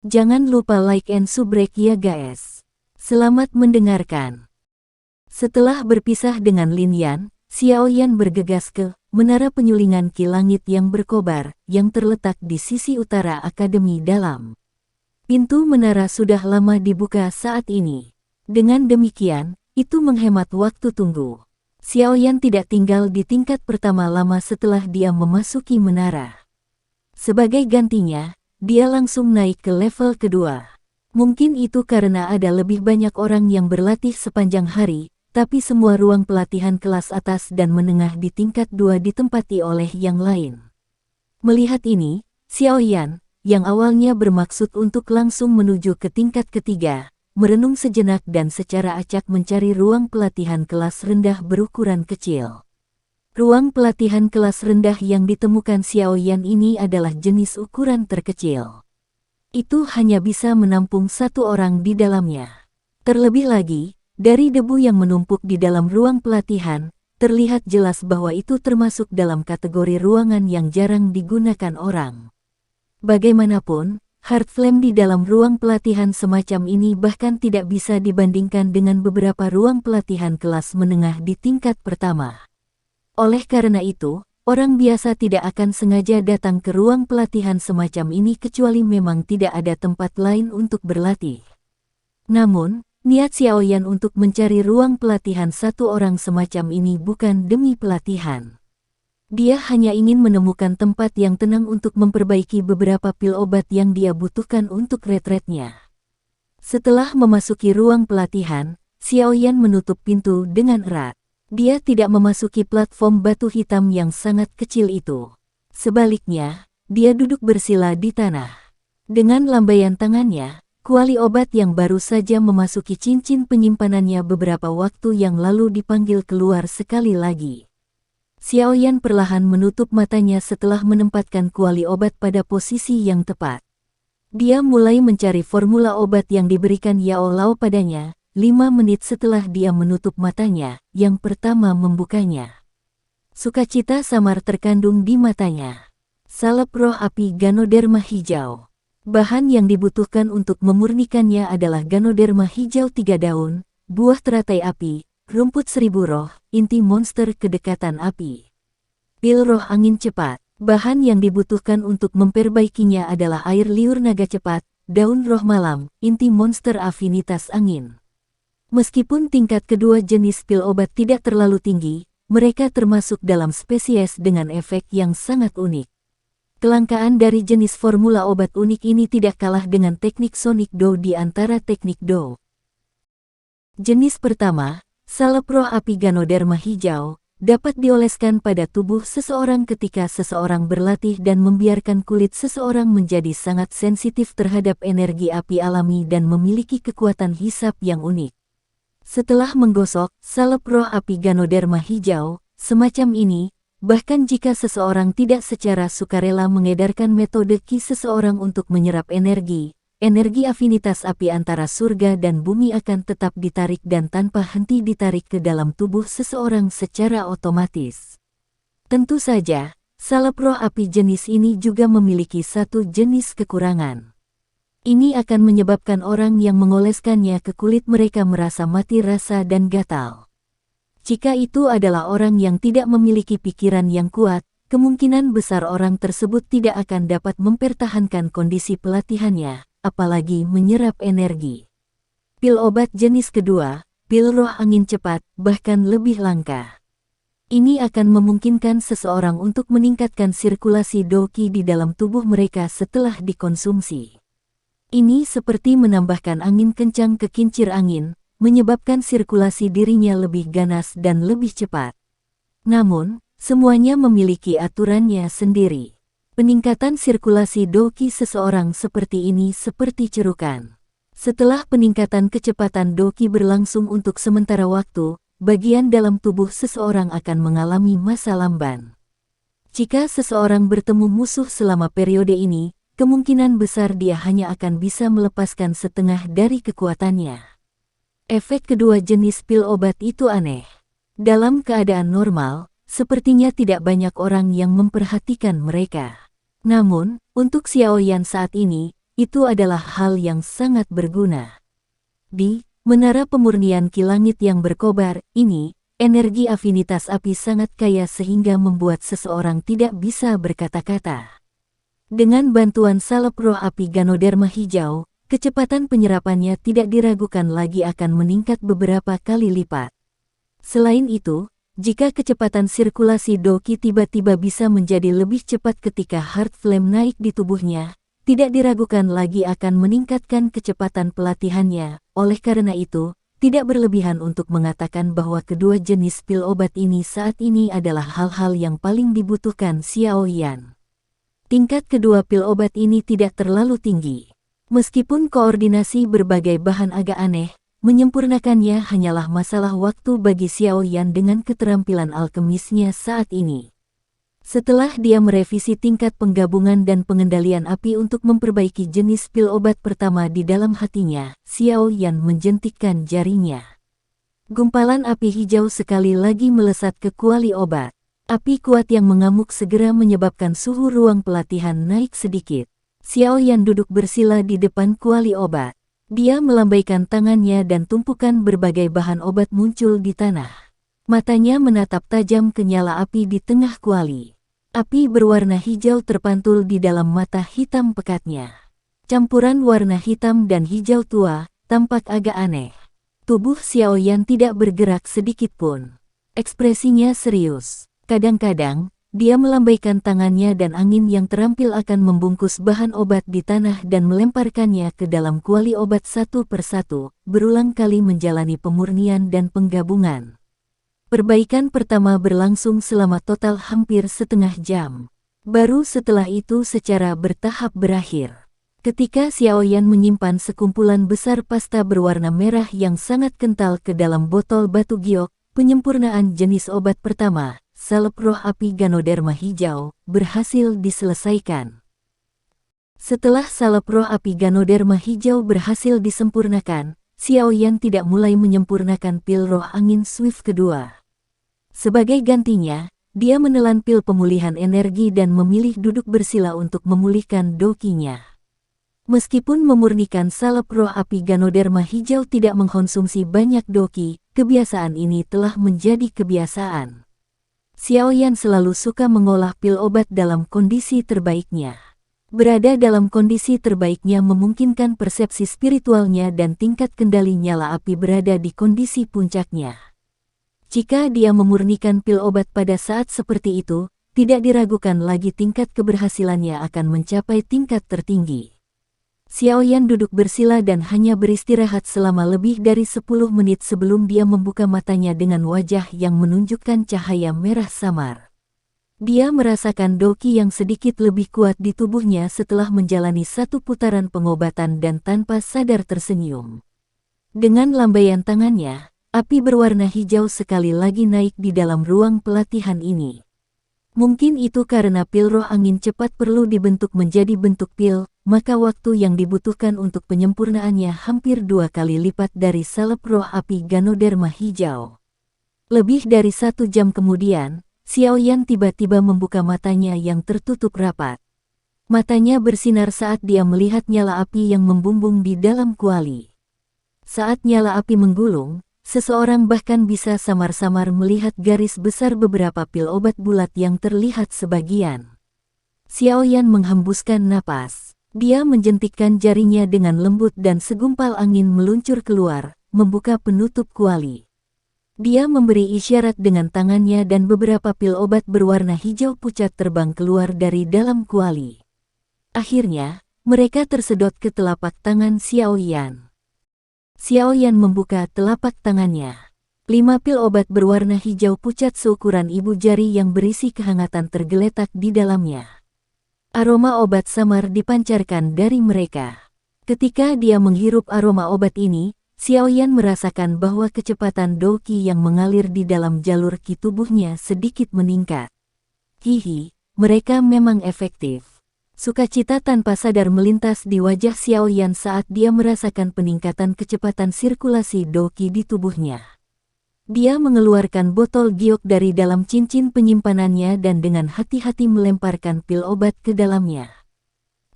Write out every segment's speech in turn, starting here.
Jangan lupa like and subrek ya guys. Selamat mendengarkan. Setelah berpisah dengan Lin Yan, Xiaoyan bergegas ke menara penyulingan Ki Langit yang berkobar, yang terletak di sisi utara Akademi Dalam. Pintu menara sudah lama dibuka saat ini. Dengan demikian, itu menghemat waktu tunggu. Xiaoyan tidak tinggal di tingkat pertama lama setelah dia memasuki menara. Sebagai gantinya, dia langsung naik ke level kedua. Mungkin itu karena ada lebih banyak orang yang berlatih sepanjang hari, tapi semua ruang pelatihan kelas atas dan menengah di tingkat 2 ditempati oleh yang lain. Melihat ini, Xiaoyan, yang awalnya bermaksud untuk langsung menuju ke tingkat ketiga, merenung sejenak dan secara acak mencari ruang pelatihan kelas rendah berukuran kecil. Ruang pelatihan kelas rendah yang ditemukan Xiaoyan ini adalah jenis ukuran terkecil. Itu hanya bisa menampung satu orang di dalamnya. Terlebih lagi, dari debu yang menumpuk di dalam ruang pelatihan, terlihat jelas bahwa itu termasuk dalam kategori ruangan yang jarang digunakan orang. Bagaimanapun, hard flame di dalam ruang pelatihan semacam ini bahkan tidak bisa dibandingkan dengan beberapa ruang pelatihan kelas menengah di tingkat pertama. Oleh karena itu, orang biasa tidak akan sengaja datang ke ruang pelatihan semacam ini kecuali memang tidak ada tempat lain untuk berlatih. Namun, niat Xiaoyan untuk mencari ruang pelatihan satu orang semacam ini bukan demi pelatihan. Dia hanya ingin menemukan tempat yang tenang untuk memperbaiki beberapa pil obat yang dia butuhkan untuk retretnya. Setelah memasuki ruang pelatihan, Xiaoyan menutup pintu dengan erat. Dia tidak memasuki platform batu hitam yang sangat kecil itu. Sebaliknya, dia duduk bersila di tanah. Dengan lambaian tangannya, kuali obat yang baru saja memasuki cincin penyimpanannya beberapa waktu yang lalu dipanggil keluar sekali lagi. Xiaoyan perlahan menutup matanya setelah menempatkan kuali obat pada posisi yang tepat. Dia mulai mencari formula obat yang diberikan Yao Lao padanya. 5 menit setelah dia menutup matanya, yang pertama membukanya. Sukacita samar terkandung di matanya. Salep roh api Ganoderma hijau. Bahan yang dibutuhkan untuk memurnikannya adalah Ganoderma hijau 3 daun, buah teratai api, rumput 1000 roh, inti monster kedekatan api. Pil roh angin cepat. Bahan yang dibutuhkan untuk memperbaikinya adalah air liur naga cepat, daun roh malam, inti monster afinitas angin. Meskipun tingkat kedua jenis pil obat tidak terlalu tinggi, mereka termasuk dalam spesies dengan efek yang sangat unik. Kelangkaan dari jenis formula obat unik ini tidak kalah dengan teknik Sonic Dough di antara teknik Dough. Jenis pertama, salep roh api Ganoderma hijau, dapat dioleskan pada tubuh seseorang ketika seseorang berlatih dan membiarkan kulit seseorang menjadi sangat sensitif terhadap energi api alami dan memiliki kekuatan hisap yang unik. Setelah menggosok salep roh api Ganoderma hijau, semacam ini, bahkan jika seseorang tidak secara sukarela mengedarkan metode Ki seseorang untuk menyerap energi afinitas api antara surga dan bumi akan tetap ditarik dan tanpa henti ditarik ke dalam tubuh seseorang secara otomatis. Tentu saja, salep roh api jenis ini juga memiliki satu jenis kekurangan. Ini akan menyebabkan orang yang mengoleskannya ke kulit mereka merasa mati rasa dan gatal. Jika itu adalah orang yang tidak memiliki pikiran yang kuat, kemungkinan besar orang tersebut tidak akan dapat mempertahankan kondisi pelatihannya, apalagi menyerap energi. Pil obat jenis kedua, pil roh angin cepat, bahkan lebih langka. Ini akan memungkinkan seseorang untuk meningkatkan sirkulasi Doki di dalam tubuh mereka setelah dikonsumsi. Ini seperti menambahkan angin kencang ke kincir angin, menyebabkan sirkulasi dirinya lebih ganas dan lebih cepat. Namun, semuanya memiliki aturannya sendiri. Peningkatan sirkulasi Doki seseorang seperti ini seperti cerukan. Setelah peningkatan kecepatan Doki berlangsung untuk sementara waktu, bagian dalam tubuh seseorang akan mengalami masa lamban. Jika seseorang bertemu musuh selama periode ini, kemungkinan besar dia hanya akan bisa melepaskan setengah dari kekuatannya. Efek kedua jenis pil obat itu aneh. Dalam keadaan normal, sepertinya tidak banyak orang yang memperhatikan mereka. Namun, untuk Xiaoyan saat ini, itu adalah hal yang sangat berguna. Di menara pemurnian ki langit yang berkobar ini, energi afinitas api sangat kaya sehingga membuat seseorang tidak bisa berkata-kata. Dengan bantuan salep roh api Ganoderma hijau, kecepatan penyerapannya tidak diragukan lagi akan meningkat beberapa kali lipat. Selain itu, jika kecepatan sirkulasi Doki tiba-tiba bisa menjadi lebih cepat ketika Heart Flame naik di tubuhnya, tidak diragukan lagi akan meningkatkan kecepatan pelatihannya. Oleh karena itu, tidak berlebihan untuk mengatakan bahwa kedua jenis pil obat ini saat ini adalah hal-hal yang paling dibutuhkan Xiao Yan. Tingkat kedua pil obat ini tidak terlalu tinggi. Meskipun koordinasi berbagai bahan agak aneh, menyempurnakannya hanyalah masalah waktu bagi Xiao Yan dengan keterampilan alkemisnya saat ini. Setelah dia merevisi tingkat penggabungan dan pengendalian api untuk memperbaiki jenis pil obat pertama di dalam hatinya, Xiao Yan menjentikkan jarinya. Gumpalan api hijau sekali lagi melesat ke kuali obat. Api kuat yang mengamuk segera menyebabkan suhu ruang pelatihan naik sedikit. Xiao Yan duduk bersila di depan kuali obat. Dia melambaikan tangannya dan tumpukan berbagai bahan obat muncul di tanah. Matanya menatap tajam ke nyala api di tengah kuali. Api berwarna hijau terpantul di dalam mata hitam pekatnya. Campuran warna hitam dan hijau tua tampak agak aneh. Tubuh Xiao Yan tidak bergerak sedikit pun. Ekspresinya serius. Kadang-kadang, dia melambaikan tangannya dan angin yang terampil akan membungkus bahan obat di tanah dan melemparkannya ke dalam kuali obat satu persatu, berulang kali menjalani pemurnian dan penggabungan. Perbaikan pertama berlangsung selama total hampir setengah jam. Baru setelah itu secara bertahap berakhir. Ketika Xiao Yan menyimpan sekumpulan besar pasta berwarna merah yang sangat kental ke dalam botol batu giok, penyempurnaan jenis obat pertama, salep roh api Ganoderma hijau, berhasil diselesaikan. Setelah salep roh api Ganoderma hijau berhasil disempurnakan, Xiao Yan tidak mulai menyempurnakan pil roh angin Swift kedua. Sebagai gantinya, dia menelan pil pemulihan energi dan memilih duduk bersila untuk memulihkan dokinya. Meskipun memurnikan salep roh api Ganoderma hijau tidak mengkonsumsi banyak doki, kebiasaan ini telah menjadi kebiasaan. Xiao Yan selalu suka mengolah pil obat dalam kondisi terbaiknya. Berada dalam kondisi terbaiknya memungkinkan persepsi spiritualnya dan tingkat kendali nyala api berada di kondisi puncaknya. Jika dia memurnikan pil obat pada saat seperti itu, tidak diragukan lagi tingkat keberhasilannya akan mencapai tingkat tertinggi. Xiao Yan duduk bersila dan hanya beristirahat selama lebih dari 10 menit sebelum dia membuka matanya dengan wajah yang menunjukkan cahaya merah samar. Dia merasakan doki yang sedikit lebih kuat di tubuhnya setelah menjalani satu putaran pengobatan dan tanpa sadar tersenyum. Dengan lambaian tangannya, api berwarna hijau sekali lagi naik di dalam ruang pelatihan ini. Mungkin itu karena pil roh angin cepat perlu dibentuk menjadi bentuk pil, maka waktu yang dibutuhkan untuk penyempurnaannya hampir 2 kali lipat dari salep roh api Ganoderma hijau. Lebih dari 1 jam kemudian, Xiao Yan tiba-tiba membuka matanya yang tertutup rapat. Matanya bersinar saat dia melihat nyala api yang membumbung di dalam kuali. Saat nyala api menggulung, seseorang bahkan bisa samar-samar melihat garis besar beberapa pil obat bulat yang terlihat sebagian. Xiao Yan menghembuskan napas. Dia menjentikkan jarinya dengan lembut dan segumpal angin meluncur keluar, membuka penutup kuali. Dia memberi isyarat dengan tangannya dan beberapa pil obat berwarna hijau pucat terbang keluar dari dalam kuali. Akhirnya, mereka tersedot ke telapak tangan Xiao Yan. Xiao Yan membuka telapak tangannya. 5 pil obat berwarna hijau pucat seukuran ibu jari yang berisi kehangatan tergeletak di dalamnya. Aroma obat samar dipancarkan dari mereka. Ketika dia menghirup aroma obat ini, Xiao Yan merasakan bahwa kecepatan doki yang mengalir di dalam jalur ki tubuhnya sedikit meningkat. Hihi, mereka memang efektif. Sukacita tanpa sadar melintas di wajah Xiao Yan saat dia merasakan peningkatan kecepatan sirkulasi doki di tubuhnya. Dia mengeluarkan botol giok dari dalam cincin penyimpanannya dan dengan hati-hati melemparkan pil obat ke dalamnya.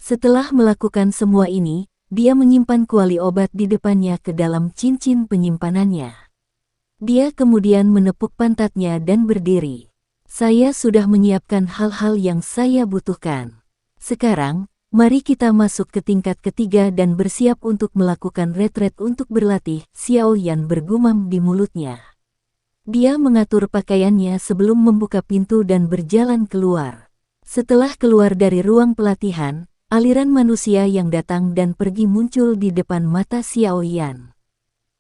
Setelah melakukan semua ini, dia menyimpan kuali obat di depannya ke dalam cincin penyimpanannya. Dia kemudian menepuk pantatnya dan berdiri. Saya sudah menyiapkan hal-hal yang saya butuhkan. Sekarang, mari kita masuk ke tingkat ketiga dan bersiap untuk melakukan retret untuk berlatih, Xiao Yan bergumam di mulutnya. Dia mengatur pakaiannya sebelum membuka pintu dan berjalan keluar. Setelah keluar dari ruang pelatihan, aliran manusia yang datang dan pergi muncul di depan mata Xiao Yan.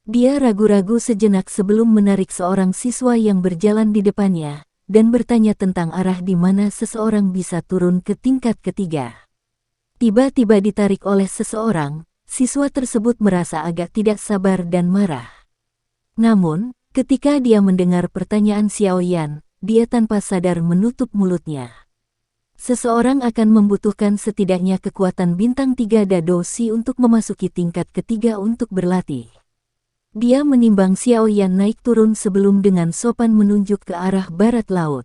Dia ragu-ragu sejenak sebelum menarik seorang siswa yang berjalan di depannya, dan bertanya tentang arah di mana seseorang bisa turun ke tingkat ketiga. Tiba-tiba ditarik oleh seseorang, siswa tersebut merasa agak tidak sabar dan marah. Namun, ketika dia mendengar pertanyaan Xiao Yan, dia tanpa sadar menutup mulutnya. Seseorang akan membutuhkan setidaknya kekuatan bintang 3 Dadoshi untuk memasuki tingkat ketiga untuk berlatih. Dia menimbang Xiao Yan naik turun sebelum dengan sopan menunjuk ke arah barat laut.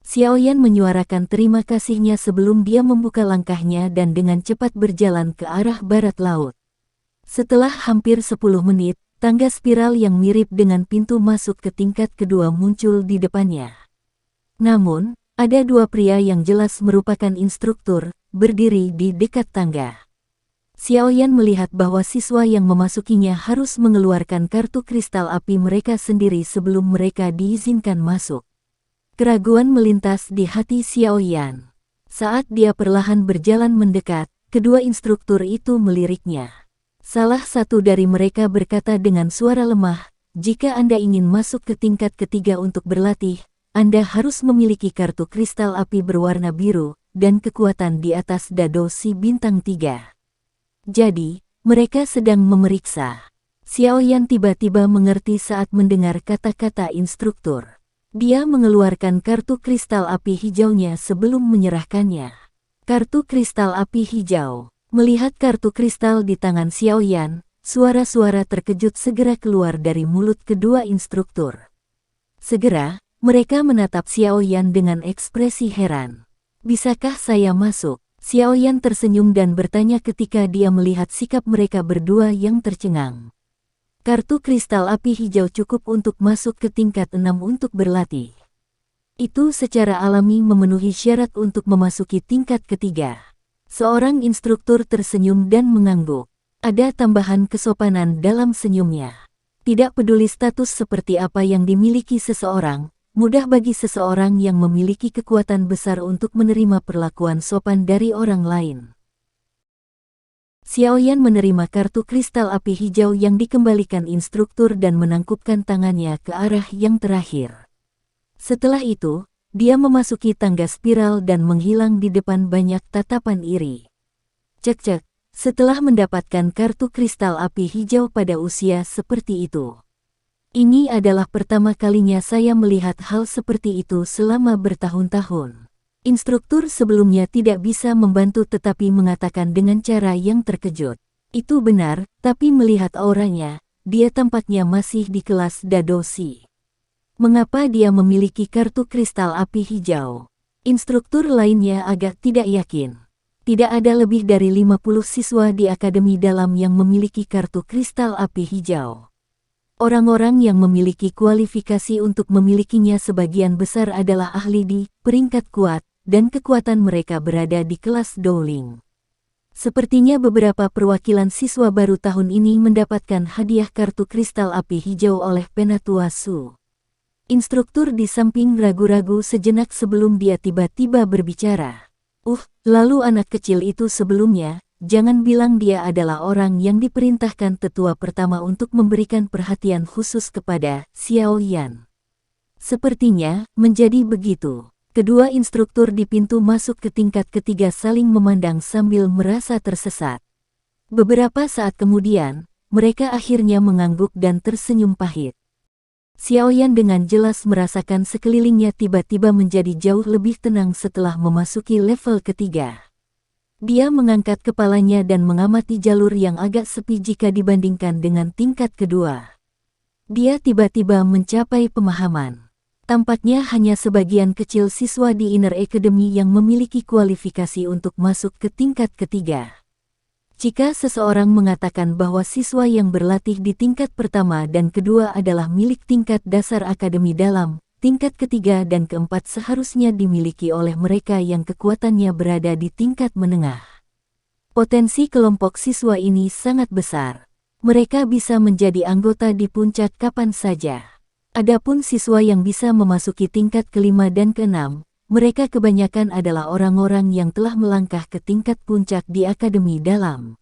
Xiao Yan menyuarakan terima kasihnya sebelum dia membuka langkahnya dan dengan cepat berjalan ke arah barat laut. Setelah hampir 10 menit, tangga spiral yang mirip dengan pintu masuk ke tingkat kedua muncul di depannya. Namun, ada dua pria yang jelas merupakan instruktur, berdiri di dekat tangga. Xiao Yan melihat bahwa siswa yang memasukinya harus mengeluarkan kartu kristal api mereka sendiri sebelum mereka diizinkan masuk. Keraguan melintas di hati Xiao Yan. Saat dia perlahan berjalan mendekat, kedua instruktur itu meliriknya. Salah satu dari mereka berkata dengan suara lemah, "Jika Anda ingin masuk ke tingkat ketiga untuk berlatih, Anda harus memiliki kartu kristal api berwarna biru, dan kekuatan di atas Dadoshi bintang 3. Jadi, mereka sedang memeriksa. Xiao Yan tiba-tiba mengerti saat mendengar kata-kata instruktur. Dia mengeluarkan kartu kristal api hijaunya sebelum menyerahkannya. Kartu kristal api hijau. Melihat kartu kristal di tangan Xiao Yan, suara-suara terkejut segera keluar dari mulut kedua instruktur. Segera, mereka menatap Xiao Yan dengan ekspresi heran. "Bisakah saya masuk?" Xiao Yan tersenyum dan bertanya ketika dia melihat sikap mereka berdua yang tercengang. Kartu kristal api hijau cukup untuk masuk ke tingkat 6 untuk berlatih. Itu secara alami memenuhi syarat untuk memasuki tingkat ketiga. Seorang instruktur tersenyum dan mengangguk. Ada tambahan kesopanan dalam senyumnya. Tidak peduli status seperti apa yang dimiliki seseorang, mudah bagi seseorang yang memiliki kekuatan besar untuk menerima perlakuan sopan dari orang lain. Xiao Yan menerima kartu kristal api hijau yang dikembalikan instruktur dan menangkupkan tangannya ke arah yang terakhir. Setelah itu, dia memasuki tangga spiral dan menghilang di depan banyak tatapan iri. Cek-cek, setelah mendapatkan kartu kristal api hijau pada usia seperti itu. Ini adalah pertama kalinya saya melihat hal seperti itu selama bertahun-tahun. Instruktur sebelumnya tidak bisa membantu tetapi mengatakan dengan cara yang terkejut. Itu benar, tapi melihat auranya, dia tampaknya masih di kelas Dadoshi. Mengapa dia memiliki kartu kristal api hijau? Instruktur lainnya agak tidak yakin. Tidak ada lebih dari 50 siswa di akademi dalam yang memiliki kartu kristal api hijau. Orang-orang yang memiliki kualifikasi untuk memilikinya sebagian besar adalah ahli di peringkat kuat, dan kekuatan mereka berada di kelas Dowling. Sepertinya beberapa perwakilan siswa baru tahun ini mendapatkan hadiah kartu kristal api hijau oleh Penatua Su. Instruktur di samping ragu-ragu sejenak sebelum dia tiba-tiba berbicara. Lalu anak kecil itu sebelumnya, jangan bilang dia adalah orang yang diperintahkan tetua pertama untuk memberikan perhatian khusus kepada Xiao Yan. Sepertinya, menjadi begitu. Kedua instruktur di pintu masuk ke tingkat ketiga saling memandang sambil merasa tersesat. Beberapa saat kemudian, mereka akhirnya mengangguk dan tersenyum pahit. Xiao Yan dengan jelas merasakan sekelilingnya tiba-tiba menjadi jauh lebih tenang setelah memasuki level ketiga. Dia mengangkat kepalanya dan mengamati jalur yang agak sepi jika dibandingkan dengan tingkat kedua. Dia tiba-tiba mencapai pemahaman. Tampaknya hanya sebagian kecil siswa di Inner Academy yang memiliki kualifikasi untuk masuk ke tingkat ketiga. Jika seseorang mengatakan bahwa siswa yang berlatih di tingkat pertama dan kedua adalah milik tingkat dasar akademi dalam, tingkat ketiga dan keempat seharusnya dimiliki oleh mereka yang kekuatannya berada di tingkat menengah. Potensi kelompok siswa ini sangat besar. Mereka bisa menjadi anggota di puncak kapan saja. Adapun siswa yang bisa memasuki tingkat kelima dan keenam, mereka kebanyakan adalah orang-orang yang telah melangkah ke tingkat puncak di akademi dalam.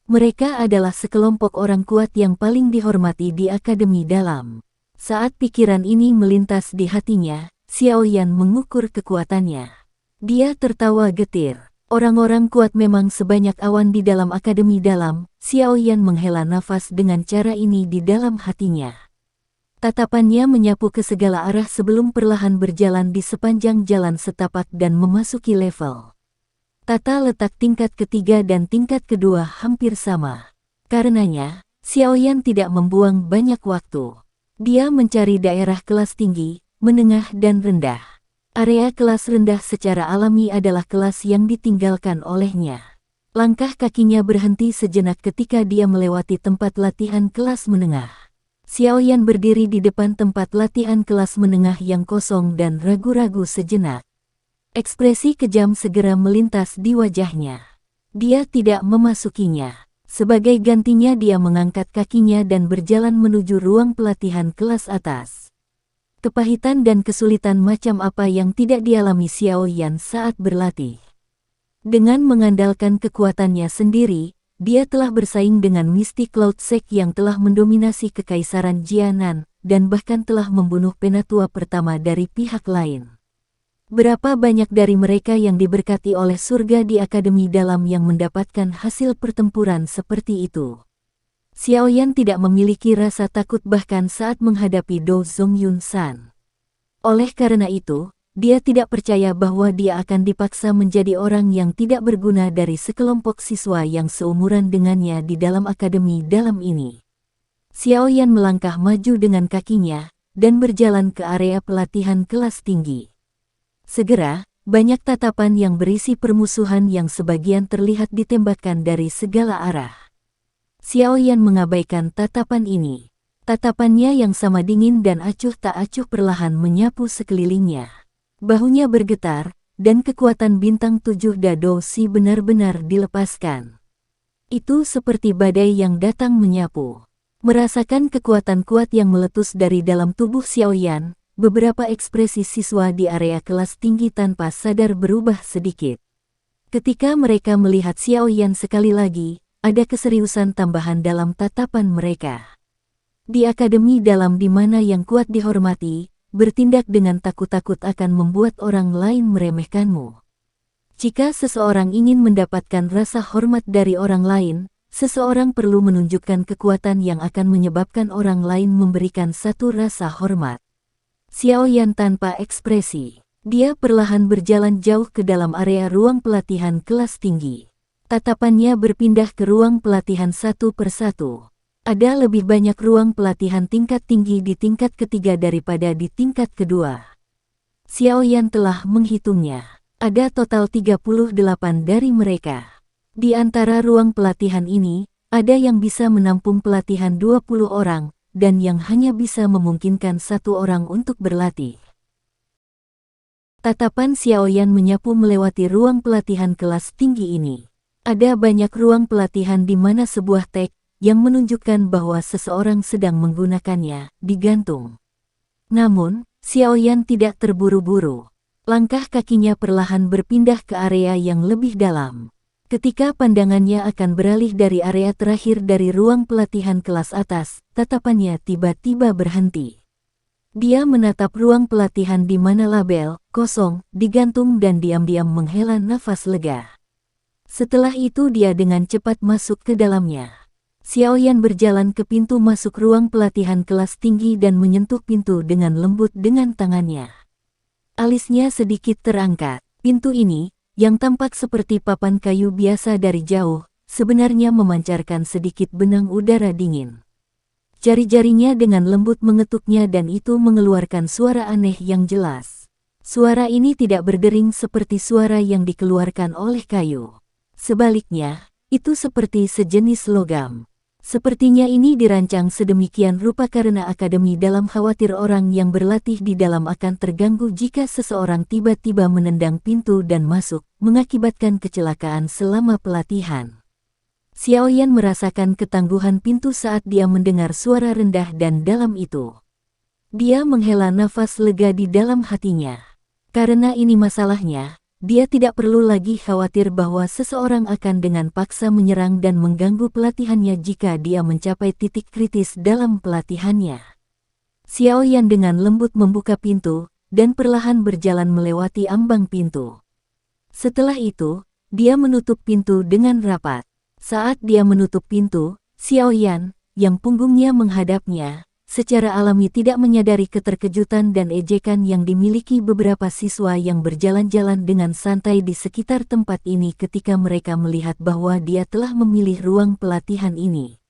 Mereka adalah sekelompok orang kuat yang paling dihormati di akademi dalam. Saat pikiran ini melintas di hatinya, Xiaoyan mengukur kekuatannya. Dia tertawa getir. Orang-orang kuat memang sebanyak awan di dalam akademi dalam. Xiaoyan menghela nafas dengan cara ini di dalam hatinya. Tatapannya menyapu ke segala arah sebelum perlahan berjalan di sepanjang jalan setapak dan memasuki level. Tata letak tingkat ketiga dan tingkat kedua hampir sama. Karenanya, Xiaoyan tidak membuang banyak waktu. Dia mencari daerah kelas tinggi, menengah dan rendah. Area kelas rendah secara alami adalah kelas yang ditinggalkan olehnya. Langkah kakinya berhenti sejenak ketika dia melewati tempat latihan kelas menengah. Xiaoyan berdiri di depan tempat latihan kelas menengah yang kosong dan ragu-ragu sejenak. Ekspresi kejam segera melintas di wajahnya. Dia tidak memasukinya. Sebagai gantinya dia mengangkat kakinya dan berjalan menuju ruang pelatihan kelas atas. Kepahitan dan kesulitan macam apa yang tidak dialami Xiaoyan saat berlatih. Dengan mengandalkan kekuatannya sendiri, dia telah bersaing dengan Mystic Cloud Sect yang telah mendominasi Kekaisaran Jianan, dan bahkan telah membunuh penatua pertama dari pihak lain. Berapa banyak dari mereka yang diberkati oleh surga di akademi dalam yang mendapatkan hasil pertempuran seperti itu. Xiaoyan tidak memiliki rasa takut bahkan saat menghadapi Do Zongyun San. Oleh karena itu, dia tidak percaya bahwa dia akan dipaksa menjadi orang yang tidak berguna dari sekelompok siswa yang seumuran dengannya di dalam akademi dalam ini. Xiaoyan melangkah maju dengan kakinya, dan berjalan ke area pelatihan kelas tinggi. Segera, banyak tatapan yang berisi permusuhan yang sebagian terlihat ditembakkan dari segala arah. Xiaoyan mengabaikan tatapan ini. Tatapannya yang sama dingin dan acuh tak acuh perlahan menyapu sekelilingnya. Bahunya bergetar, dan kekuatan bintang 7 Dado Si benar-benar dilepaskan. Itu seperti badai yang datang menyapu. Merasakan kekuatan kuat yang meletus dari dalam tubuh Xiaoyan, beberapa ekspresi siswa di area kelas tinggi tanpa sadar berubah sedikit. Ketika mereka melihat Xiaoyan sekali lagi, ada keseriusan tambahan dalam tatapan mereka. Di akademi dalam di mana yang kuat dihormati, bertindak dengan takut-takut akan membuat orang lain meremehkanmu. Jika seseorang ingin mendapatkan rasa hormat dari orang lain, seseorang perlu menunjukkan kekuatan yang akan menyebabkan orang lain memberikan satu rasa hormat. Xiaoyan tanpa ekspresi. Dia perlahan berjalan jauh ke dalam area ruang pelatihan kelas tinggi. Tatapannya berpindah ke ruang pelatihan satu persatu. Ada lebih banyak ruang pelatihan tingkat tinggi di tingkat ketiga daripada di tingkat kedua. Xiaoyan telah menghitungnya. Ada total 38 dari mereka. Di antara ruang pelatihan ini, ada yang bisa menampung pelatihan 20 orang, dan yang hanya bisa memungkinkan satu orang untuk berlatih. Tatapan Xiaoyan menyapu melewati ruang pelatihan kelas tinggi ini. Ada banyak ruang pelatihan di mana sebuah tag yang menunjukkan bahwa seseorang sedang menggunakannya, digantung. Namun, Xiaoyan tidak terburu-buru. Langkah kakinya perlahan berpindah ke area yang lebih dalam. Ketika pandangannya akan beralih dari area terakhir dari ruang pelatihan kelas atas, tatapannya tiba-tiba berhenti. Dia menatap ruang pelatihan di mana label, kosong, digantung dan diam-diam menghela nafas lega. Setelah itu dia dengan cepat masuk ke dalamnya. Xiaoyan berjalan ke pintu masuk ruang pelatihan kelas tinggi dan menyentuh pintu dengan lembut dengan tangannya. Alisnya sedikit terangkat. Pintu ini, yang tampak seperti papan kayu biasa dari jauh, sebenarnya memancarkan sedikit benang udara dingin. Jari-jarinya dengan lembut mengetuknya dan itu mengeluarkan suara aneh yang jelas. Suara ini tidak berdering seperti suara yang dikeluarkan oleh kayu. Sebaliknya, itu seperti sejenis logam. Sepertinya ini dirancang sedemikian rupa karena akademi dalam khawatir orang yang berlatih di dalam akan terganggu jika seseorang tiba-tiba menendang pintu dan masuk, mengakibatkan kecelakaan selama pelatihan. Xiaoyan merasakan ketangguhan pintu saat dia mendengar suara rendah dan dalam itu. Dia menghela nafas lega di dalam hatinya. Karena ini masalahnya, dia tidak perlu lagi khawatir bahwa seseorang akan dengan paksa menyerang dan mengganggu pelatihannya jika dia mencapai titik kritis dalam pelatihannya. Xiaoyan dengan lembut membuka pintu, dan perlahan berjalan melewati ambang pintu. Setelah itu, dia menutup pintu dengan rapat. Saat dia menutup pintu, Xiaoyan, yang punggungnya menghadapnya, secara alami tidak menyadari keterkejutan dan ejekan yang dimiliki beberapa siswa yang berjalan-jalan dengan santai di sekitar tempat ini ketika mereka melihat bahwa dia telah memilih ruang pelatihan ini.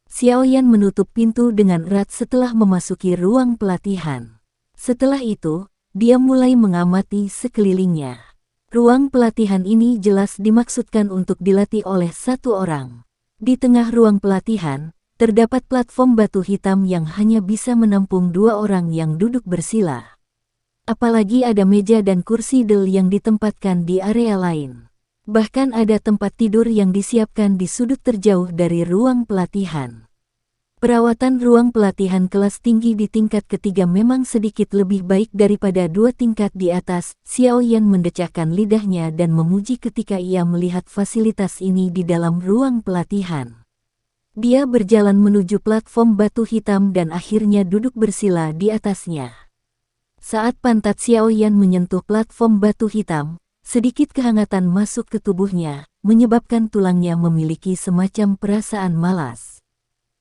Xiaoyan menutup pintu dengan erat setelah memasuki ruang pelatihan. Setelah itu, dia mulai mengamati sekelilingnya. Ruang pelatihan ini jelas dimaksudkan untuk dilatih oleh satu orang. Di tengah ruang pelatihan, terdapat platform batu hitam yang hanya bisa menampung 2 orang yang duduk bersila. Apalagi ada meja dan kursi del yang ditempatkan di area lain. Bahkan ada tempat tidur yang disiapkan di sudut terjauh dari ruang pelatihan. Perawatan ruang pelatihan kelas tinggi di tingkat ketiga memang sedikit lebih baik daripada 2 tingkat di atas. Xiaoyan mendecakkan lidahnya dan memuji ketika ia melihat fasilitas ini di dalam ruang pelatihan. Dia berjalan menuju platform batu hitam dan akhirnya duduk bersila di atasnya. Saat pantat Xiaoyan menyentuh platform batu hitam, sedikit kehangatan masuk ke tubuhnya, menyebabkan tulangnya memiliki semacam perasaan malas.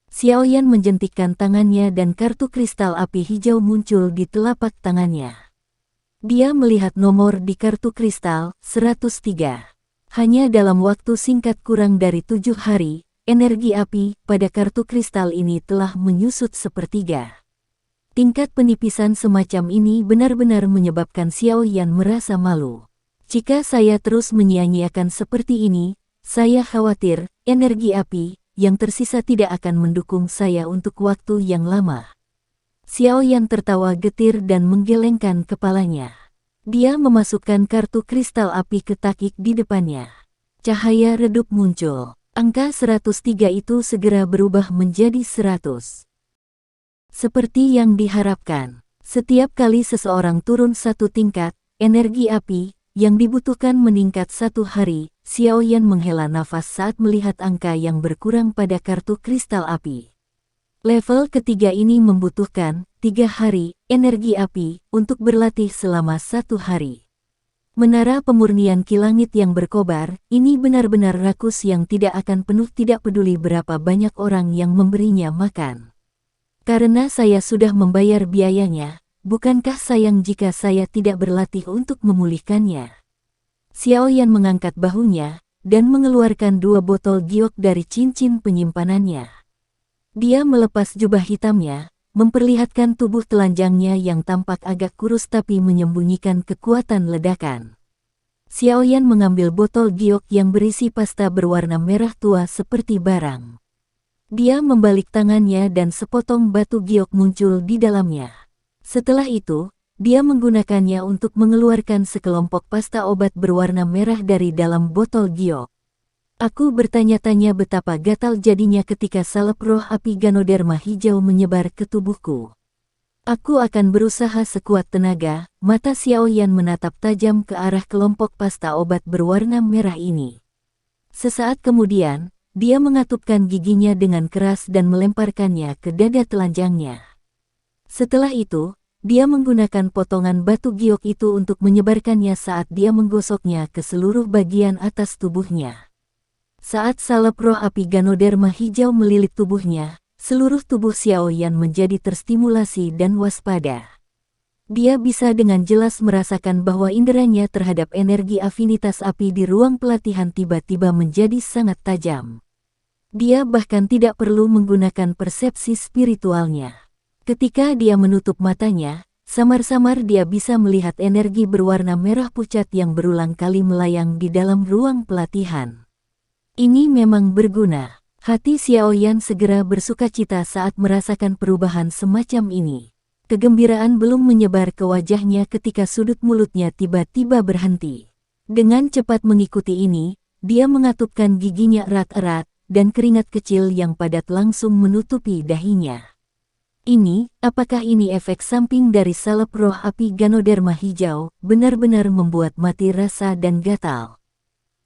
Xiaoyan menjentikkan tangannya dan kartu kristal api hijau muncul di telapak tangannya. Dia melihat nomor di kartu kristal, 103. Hanya dalam waktu singkat kurang dari 7 hari, energi api pada kartu kristal ini telah menyusut sepertiga. Tingkat penipisan semacam ini benar-benar menyebabkan Xiaoyan merasa malu. Jika saya terus menyia-nyiakan seperti ini, saya khawatir energi api yang tersisa tidak akan mendukung saya untuk waktu yang lama. Xiaoyan tertawa getir dan menggelengkan kepalanya. Dia memasukkan kartu kristal api ke takik di depannya. Cahaya redup muncul. Angka 103 itu segera berubah menjadi 100. Seperti yang diharapkan, setiap kali seseorang turun 1 tingkat, energi api yang dibutuhkan meningkat 1 hari. Xiaoyan menghela nafas saat melihat angka yang berkurang pada kartu kristal api. Level ketiga ini membutuhkan 3 hari energi api untuk berlatih selama 1 hari. Menara pemurnian kilangit yang berkobar, ini benar-benar rakus yang tidak akan penuh tidak peduli berapa banyak orang yang memberinya makan. Karena saya sudah membayar biayanya, bukankah sayang jika saya tidak berlatih untuk memulihkannya? Xiaoyan mengangkat bahunya, dan mengeluarkan 2 botol giok dari cincin penyimpanannya. Dia melepas jubah hitamnya, memperlihatkan tubuh telanjangnya yang tampak agak kurus tapi menyembunyikan kekuatan ledakan. Xiaoyan mengambil botol giok yang berisi pasta berwarna merah tua seperti barang. Dia membalik tangannya dan sepotong batu giok muncul di dalamnya. Setelah itu, dia menggunakannya untuk mengeluarkan sekelompok pasta obat berwarna merah dari dalam botol giok. Aku bertanya-tanya betapa gatal jadinya ketika salep roh api Ganoderma hijau menyebar ke tubuhku. Aku akan berusaha sekuat tenaga. Mata Xiaoyan menatap tajam ke arah kelompok pasta obat berwarna merah ini. Sesaat kemudian, dia mengatupkan giginya dengan keras dan melemparkannya ke dada telanjangnya. Setelah itu, dia menggunakan potongan batu giok itu untuk menyebarkannya saat dia menggosoknya ke seluruh bagian atas tubuhnya. Saat salep roh api Ganoderma hijau melilit tubuhnya, seluruh tubuh Xiaoyan menjadi terstimulasi dan waspada. Dia bisa dengan jelas merasakan bahwa inderanya terhadap energi afinitas api di ruang pelatihan tiba-tiba menjadi sangat tajam. Dia bahkan tidak perlu menggunakan persepsi spiritualnya. Ketika dia menutup matanya, samar-samar dia bisa melihat energi berwarna merah pucat yang berulang kali melayang di dalam ruang pelatihan. Ini memang berguna. Hati Xiaoyan segera bersukacita saat merasakan perubahan semacam ini. Kegembiraan belum menyebar ke wajahnya ketika sudut mulutnya tiba-tiba berhenti. Dengan cepat mengikuti ini, dia mengatupkan giginya erat-erat, dan keringat kecil yang padat langsung menutupi dahinya. Apakah ini efek samping dari salep roh api Ganoderma hijau, benar-benar membuat mati rasa dan gatal.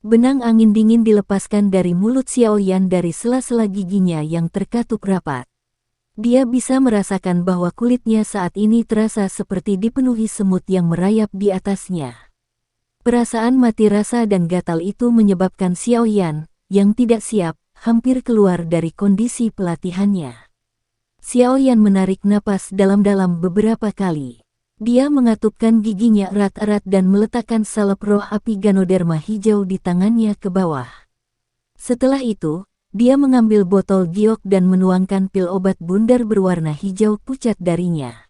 Benang angin dingin dilepaskan dari mulut Xiaoyan dari sela-sela giginya yang terkatup rapat. Dia bisa merasakan bahwa kulitnya saat ini terasa seperti dipenuhi semut yang merayap di atasnya. Perasaan mati rasa dan gatal itu menyebabkan Xiaoyan, yang tidak siap, hampir keluar dari kondisi pelatihannya. Xiaoyan menarik napas dalam-dalam beberapa kali. Dia mengatupkan giginya erat-erat dan meletakkan salep roh api Ganoderma hijau di tangannya ke bawah. Setelah itu, dia mengambil botol giok dan menuangkan pil obat bundar berwarna hijau pucat darinya.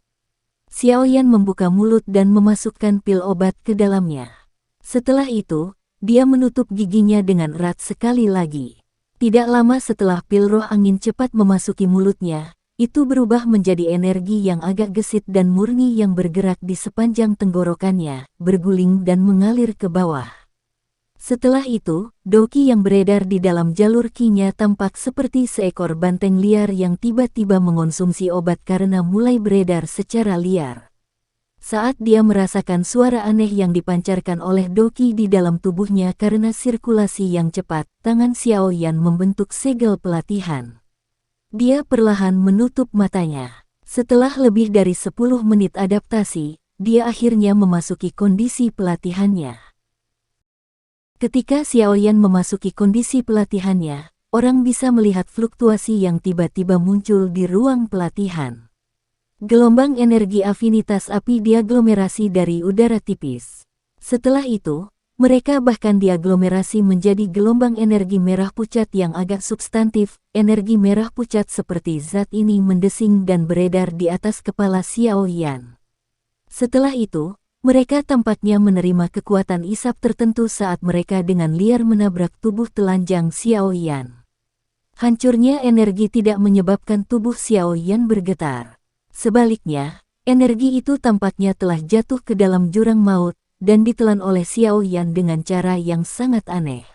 Xiaoyan membuka mulut dan memasukkan pil obat ke dalamnya. Setelah itu, dia menutup giginya dengan erat sekali lagi. Tidak lama setelah pil roh angin cepat memasuki mulutnya, itu berubah menjadi energi yang agak gesit dan murni yang bergerak di sepanjang tenggorokannya, berguling dan mengalir ke bawah. Setelah itu, doki yang beredar di dalam jalur Qi-nya tampak seperti seekor banteng liar yang tiba-tiba mengonsumsi obat karena mulai beredar secara liar. Saat dia merasakan suara aneh yang dipancarkan oleh doki di dalam tubuhnya karena sirkulasi yang cepat, tangan Xiaoyan membentuk segel pelatihan. Dia perlahan menutup matanya. Setelah lebih dari 10 menit adaptasi, dia akhirnya memasuki kondisi pelatihannya. Ketika Xiaoyan memasuki kondisi pelatihannya, orang bisa melihat fluktuasi yang tiba-tiba muncul di ruang pelatihan. Gelombang energi afinitas api diaglomerasi dari udara tipis. Setelah itu, mereka bahkan diaglomerasi menjadi gelombang energi merah pucat yang agak substantif. Energi merah pucat seperti zat ini mendesing dan beredar di atas kepala Xiaoyan. Setelah itu, mereka tampaknya menerima kekuatan isap tertentu saat mereka dengan liar menabrak tubuh telanjang Xiaoyan. Hancurnya energi tidak menyebabkan tubuh Xiaoyan bergetar. Sebaliknya, energi itu tampaknya telah jatuh ke dalam jurang maut, dan ditelan oleh Xiaoyan dengan cara yang sangat aneh.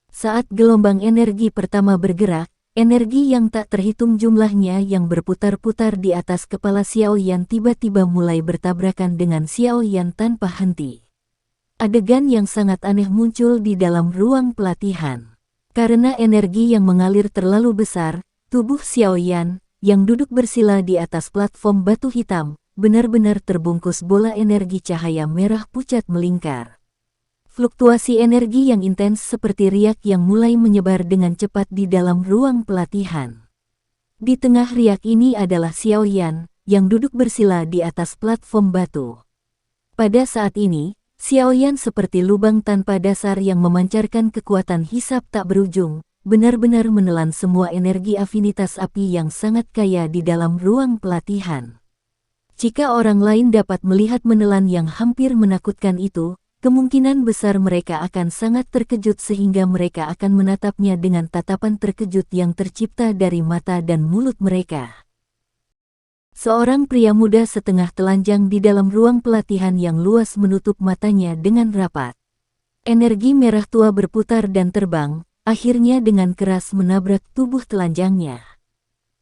Saat gelombang energi pertama bergerak, energi yang tak terhitung jumlahnya yang berputar-putar di atas kepala Xiaoyan tiba-tiba mulai bertabrakan dengan Xiaoyan tanpa henti. Adegan yang sangat aneh muncul di dalam ruang pelatihan. Karena energi yang mengalir terlalu besar, tubuh Xiaoyan, yang duduk bersila di atas platform batu hitam, benar-benar terbungkus bola energi cahaya merah pucat melingkar. Fluktuasi energi yang intens seperti riak yang mulai menyebar dengan cepat di dalam ruang pelatihan. Di tengah riak ini adalah Xiaoyan, yang duduk bersila di atas platform batu. Pada saat ini, Xiaoyan seperti lubang tanpa dasar yang memancarkan kekuatan hisap tak berujung, benar-benar menelan semua energi afinitas api yang sangat kaya di dalam ruang pelatihan. Jika orang lain dapat melihat menelan yang hampir menakutkan itu, kemungkinan besar mereka akan sangat terkejut sehingga mereka akan menatapnya dengan tatapan terkejut yang tercipta dari mata dan mulut mereka. Seorang pria muda setengah telanjang di dalam ruang pelatihan yang luas menutup matanya dengan rapat. Energi merah tua berputar dan terbang, akhirnya dengan keras menabrak tubuh telanjangnya.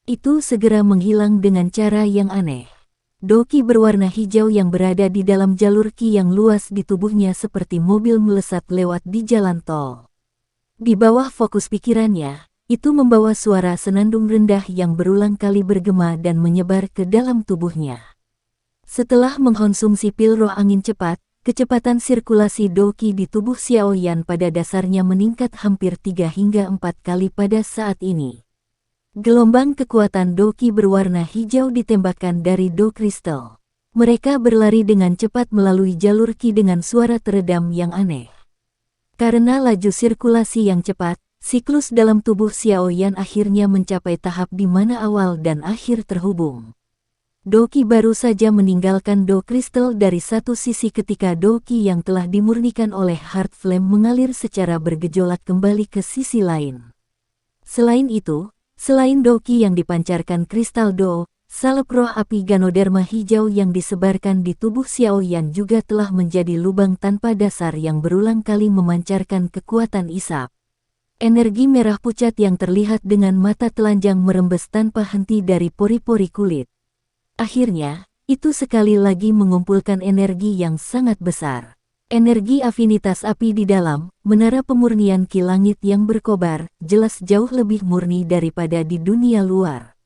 Itu segera menghilang dengan cara yang aneh. Doki berwarna hijau yang berada di dalam jalur Qi yang luas di tubuhnya seperti mobil melesat lewat di jalan tol. Di bawah fokus pikirannya, itu membawa suara senandung rendah yang berulang kali bergema dan menyebar ke dalam tubuhnya. Setelah mengkonsumsi pil roh angin cepat, kecepatan sirkulasi Doki di tubuh Xiaoyan pada dasarnya meningkat hampir 3 hingga 4 kali pada saat ini. Gelombang kekuatan Doki berwarna hijau ditembakkan dari Do Kristal. Mereka berlari dengan cepat melalui jalur Qi dengan suara teredam yang aneh. Karena laju sirkulasi yang cepat, siklus dalam tubuh Xiaoyan akhirnya mencapai tahap di mana awal dan akhir terhubung. Doqi baru saja meninggalkan Do Crystal dari satu sisi ketika Doqi yang telah dimurnikan oleh Heart Flame mengalir secara bergejolak kembali ke sisi lain. Selain itu, selain Doqi yang dipancarkan kristal Do, salep roh api Ganoderma hijau yang disebarkan di tubuh Xiaoyan juga telah menjadi lubang tanpa dasar yang berulang kali memancarkan kekuatan isap. Energi merah pucat yang terlihat dengan mata telanjang merembes tanpa henti dari pori-pori kulit. Akhirnya, itu sekali lagi mengumpulkan energi yang sangat besar. Energi afinitas api di dalam menara pemurnian Ki Langit yang berkobar, jelas jauh lebih murni daripada di dunia luar.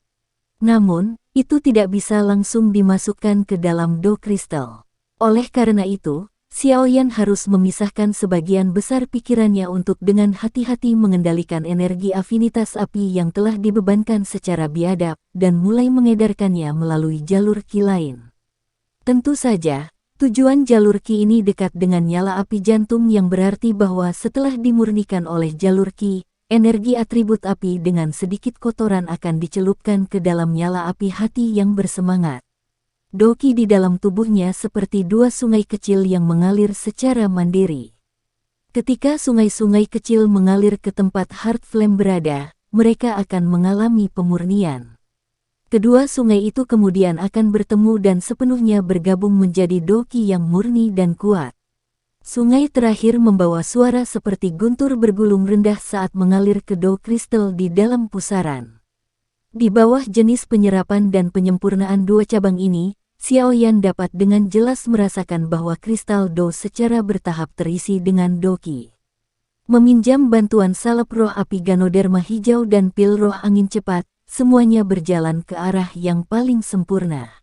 Namun, itu tidak bisa langsung dimasukkan ke dalam Do Crystal. Oleh karena itu, Xiaoyan harus memisahkan sebagian besar pikirannya untuk dengan hati-hati mengendalikan energi afinitas api yang telah dibebankan secara biadab dan mulai mengedarkannya melalui jalur Ki lain. Tentu saja, tujuan jalur Ki ini dekat dengan nyala api jantung yang berarti bahwa setelah dimurnikan oleh jalur Ki, energi atribut api dengan sedikit kotoran akan dicelupkan ke dalam nyala api hati yang bersemangat. Doqi di dalam tubuhnya seperti dua sungai kecil yang mengalir secara mandiri. Ketika sungai-sungai kecil mengalir ke tempat Heart Flame berada, mereka akan mengalami pemurnian. Kedua sungai itu kemudian akan bertemu dan sepenuhnya bergabung menjadi Doqi yang murni dan kuat. Sungai terakhir membawa suara seperti guntur bergulung rendah saat mengalir ke Do Crystal di dalam pusaran. Di bawah jenis penyerapan dan penyempurnaan dua cabang ini, Xiaoyan dapat dengan jelas merasakan bahwa kristal Do secara bertahap terisi dengan Doqi. Meminjam bantuan salep roh api Ganoderma hijau dan pil roh angin cepat, semuanya berjalan ke arah yang paling sempurna.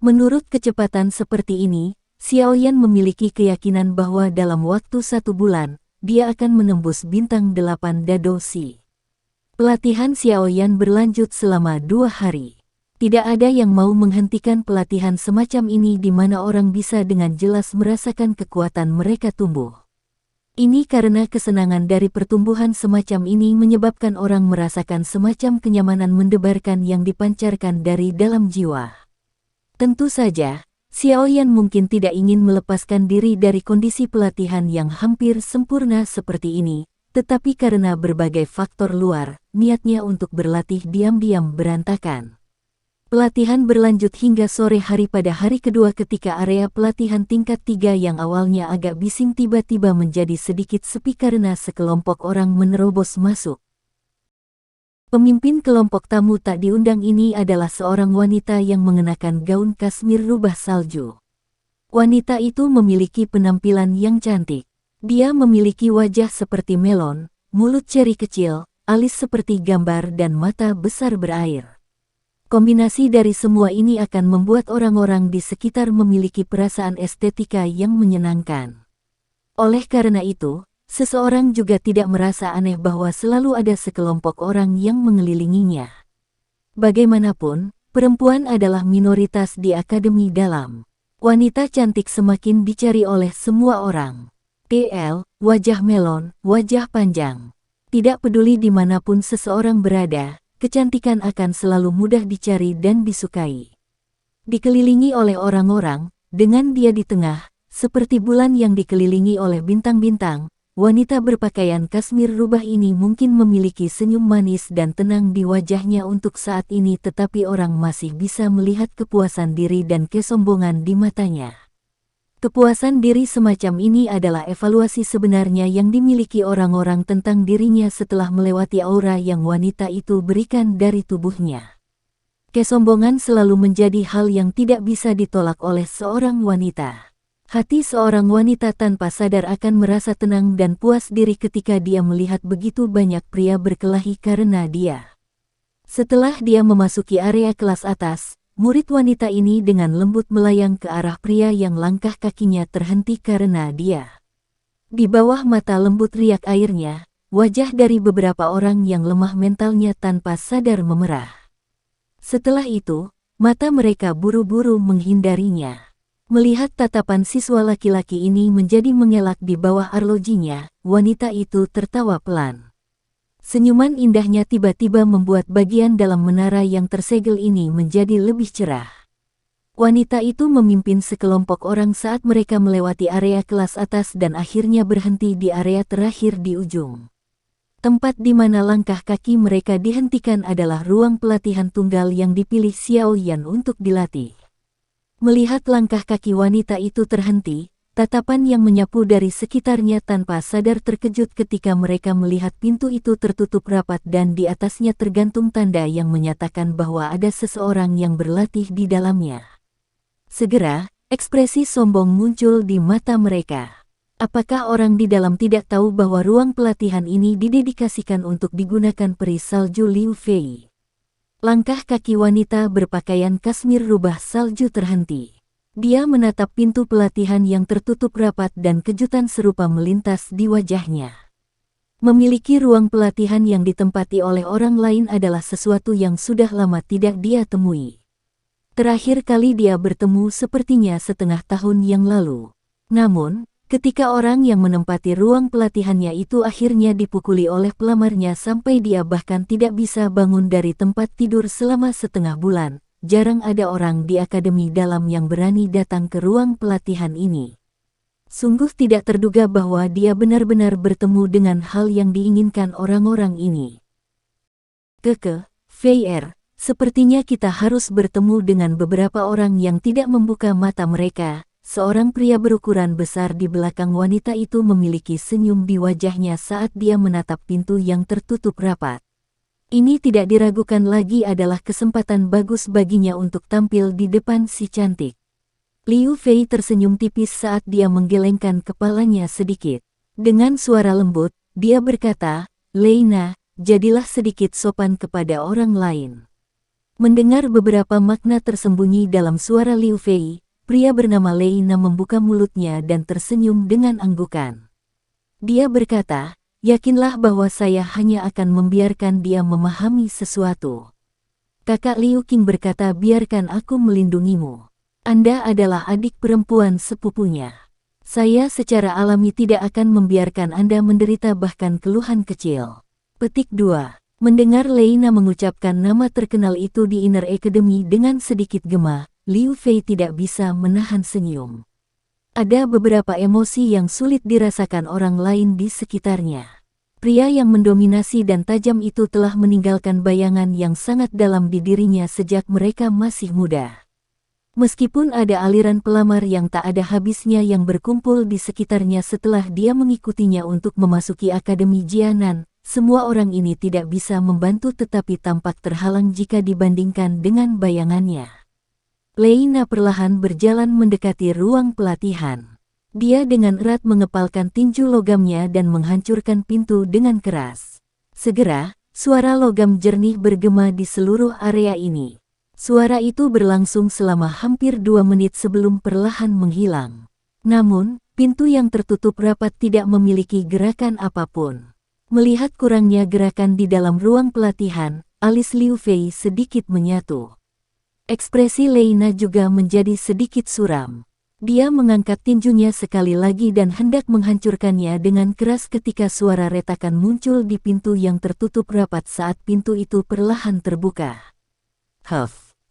Menurut kecepatan seperti ini, Xiaoyan memiliki keyakinan bahwa dalam waktu 1 bulan, dia akan menembus bintang 8 Dado Si. Pelatihan Xiaoyan berlanjut selama 2 hari. Tidak ada yang mau menghentikan pelatihan semacam ini di mana orang bisa dengan jelas merasakan kekuatan mereka tumbuh. Ini karena kesenangan dari pertumbuhan semacam ini menyebabkan orang merasakan semacam kenyamanan mendebarkan yang dipancarkan dari dalam jiwa. Tentu saja, Xiaoyan mungkin tidak ingin melepaskan diri dari kondisi pelatihan yang hampir sempurna seperti ini, tetapi karena berbagai faktor luar, niatnya untuk berlatih diam-diam berantakan. Pelatihan berlanjut hingga sore hari pada hari kedua ketika area pelatihan tingkat 3 yang awalnya agak bising tiba-tiba menjadi sedikit sepi karena sekelompok orang menerobos masuk. Pemimpin kelompok tamu tak diundang ini adalah seorang wanita yang mengenakan gaun kasmir rubah salju. Wanita itu memiliki penampilan yang cantik. Dia memiliki wajah seperti melon, mulut ceri kecil, alis seperti gambar dan mata besar berair. Kombinasi dari semua ini akan membuat orang-orang di sekitar memiliki perasaan estetika yang menyenangkan. Oleh karena itu, seseorang juga tidak merasa aneh bahwa selalu ada sekelompok orang yang mengelilinginya. Bagaimanapun, perempuan adalah minoritas di akademi dalam. Wanita cantik semakin dicari oleh semua orang. Wajah melon, wajah panjang. Tidak peduli dimanapun seseorang berada, kecantikan akan selalu mudah dicari dan disukai. Dikelilingi oleh orang-orang, dengan dia di tengah, seperti bulan yang dikelilingi oleh bintang-bintang, wanita berpakaian kasmir rubah ini mungkin memiliki senyum manis dan tenang di wajahnya untuk saat ini, tetapi orang masih bisa melihat kepuasan diri dan kesombongan di matanya. Kepuasan diri semacam ini adalah evaluasi sebenarnya yang dimiliki orang-orang tentang dirinya setelah melewati aura yang wanita itu berikan dari tubuhnya. Kesombongan selalu menjadi hal yang tidak bisa ditolak oleh seorang wanita. Hati seorang wanita tanpa sadar akan merasa tenang dan puas diri ketika dia melihat begitu banyak pria berkelahi karena dia. Setelah dia memasuki area kelas atas, murid wanita ini dengan lembut melayang ke arah pria yang langkah kakinya terhenti karena dia. Di bawah mata lembut riak airnya, wajah dari beberapa orang yang lemah mentalnya tanpa sadar memerah. Setelah itu, mata mereka buru-buru menghindarinya. Melihat tatapan siswa laki-laki ini menjadi mengelak di bawah arlojinya, wanita itu tertawa pelan. Senyuman indahnya tiba-tiba membuat bagian dalam menara yang tersegel ini menjadi lebih cerah. Wanita itu memimpin sekelompok orang saat mereka melewati area kelas atas dan akhirnya berhenti di area terakhir di ujung. Tempat di mana langkah kaki mereka dihentikan adalah ruang pelatihan tunggal yang dipilih Xiao Yan untuk dilatih. Melihat langkah kaki wanita itu terhenti, tatapan yang menyapu dari sekitarnya tanpa sadar terkejut ketika mereka melihat pintu itu tertutup rapat dan di atasnya tergantung tanda yang menyatakan bahwa ada seseorang yang berlatih di dalamnya. Segera, ekspresi sombong muncul di mata mereka. Apakah orang di dalam tidak tahu bahwa ruang pelatihan ini didedikasikan untuk digunakan peri salju Liu Fei? Langkah kaki wanita berpakaian kasmir rubah salju terhenti. Dia menatap pintu pelatihan yang tertutup rapat dan kejutan serupa melintas di wajahnya. Memiliki ruang pelatihan yang ditempati oleh orang lain adalah sesuatu yang sudah lama tidak dia temui. Terakhir kali dia bertemu sepertinya setengah tahun yang lalu. Namun, ketika orang yang menempati ruang pelatihannya itu akhirnya dipukuli oleh pelamarnya sampai dia bahkan tidak bisa bangun dari tempat tidur selama setengah bulan, jarang ada orang di akademi dalam yang berani datang ke ruang pelatihan ini. Sungguh tidak terduga bahwa dia benar-benar bertemu dengan hal yang diinginkan orang-orang ini. Fei Er, sepertinya kita harus bertemu dengan beberapa orang yang tidak membuka mata mereka. Seorang pria berukuran besar di belakang wanita itu memiliki senyum di wajahnya saat dia menatap pintu yang tertutup rapat. Ini tidak diragukan lagi adalah kesempatan bagus baginya untuk tampil di depan si cantik. Liu Fei tersenyum tipis saat dia menggelengkan kepalanya sedikit. Dengan suara lembut, dia berkata, "Leina, jadilah sedikit sopan kepada orang lain." Mendengar beberapa makna tersembunyi dalam suara Liu Fei, pria bernama Leina membuka mulutnya dan tersenyum dengan anggukan. Dia berkata, "Yakinlah bahwa saya hanya akan membiarkan dia memahami sesuatu." Kakak Liu Qing berkata, "Biarkan aku melindungimu. Anda adalah adik perempuan sepupunya. Saya secara alami tidak akan membiarkan Anda menderita bahkan keluhan kecil." Petik 2. Mendengar Leina mengucapkan nama terkenal itu di Inner Academy dengan sedikit gema, Liu Fei tidak bisa menahan senyum. Ada beberapa emosi yang sulit dirasakan orang lain di sekitarnya. Pria yang mendominasi dan tajam itu telah meninggalkan bayangan yang sangat dalam di dirinya sejak mereka masih muda. Meskipun ada aliran pelamar yang tak ada habisnya yang berkumpul di sekitarnya setelah dia mengikutinya untuk memasuki Akademi Jianan, semua orang ini tidak bisa membantu tetapi tampak terhalang jika dibandingkan dengan bayangannya. Leina perlahan berjalan mendekati ruang pelatihan. Dia dengan erat mengepalkan tinju logamnya dan menghancurkan pintu dengan keras. Segera, suara logam jernih bergema di seluruh area ini. Suara itu berlangsung selama hampir 2 menit sebelum perlahan menghilang. Namun, pintu yang tertutup rapat tidak memiliki gerakan apapun. Melihat kurangnya gerakan di dalam ruang pelatihan, alis Liu Fei sedikit menyatu. Ekspresi Leina juga menjadi sedikit suram. Dia mengangkat tinjunya sekali lagi dan hendak menghancurkannya dengan keras ketika suara retakan muncul di pintu yang tertutup rapat saat pintu itu perlahan terbuka.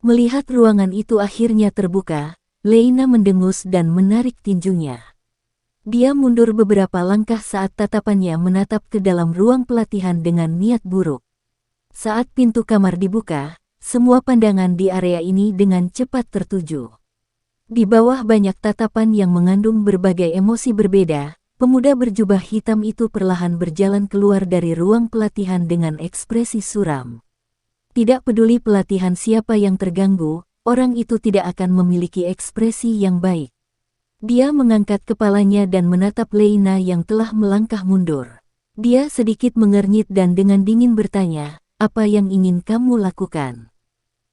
Melihat ruangan itu akhirnya terbuka, Leina mendengus dan menarik tinjunya. Dia mundur beberapa langkah saat tatapannya menatap ke dalam ruang pelatihan dengan niat buruk. Saat pintu kamar dibuka, semua pandangan di area ini dengan cepat tertuju. Di bawah banyak tatapan yang mengandung berbagai emosi berbeda, pemuda berjubah hitam itu perlahan berjalan keluar dari ruang pelatihan dengan ekspresi suram. Tidak peduli pelatihan siapa yang terganggu, orang itu tidak akan memiliki ekspresi yang baik. Dia mengangkat kepalanya dan menatap Leina yang telah melangkah mundur. Dia sedikit mengernyit dan dengan dingin bertanya, "Apa yang ingin kamu lakukan?"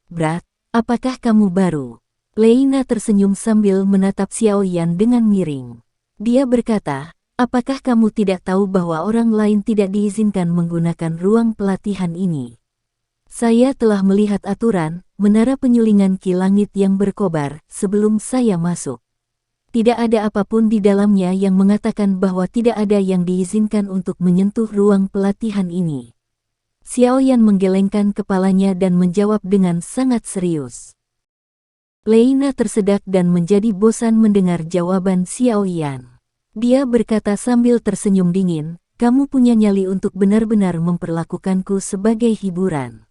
"Brat, apakah kamu baru?" Leina tersenyum sambil menatap Xiao Yan dengan miring. Dia berkata, "Apakah kamu tidak tahu bahwa orang lain tidak diizinkan menggunakan ruang pelatihan ini? Saya telah melihat aturan, menara penyulingan Ki Langit yang berkobar, sebelum saya masuk. Tidak ada apapun di dalamnya yang mengatakan bahwa tidak ada yang diizinkan untuk menyentuh ruang pelatihan ini. Xiao Yan menggelengkan kepalanya dan menjawab dengan sangat serius. Lei Na tersedak dan menjadi bosan mendengar jawaban Xiao Yan. Dia berkata sambil tersenyum dingin, "Kamu punya nyali untuk benar-benar memperlakukanku sebagai hiburan."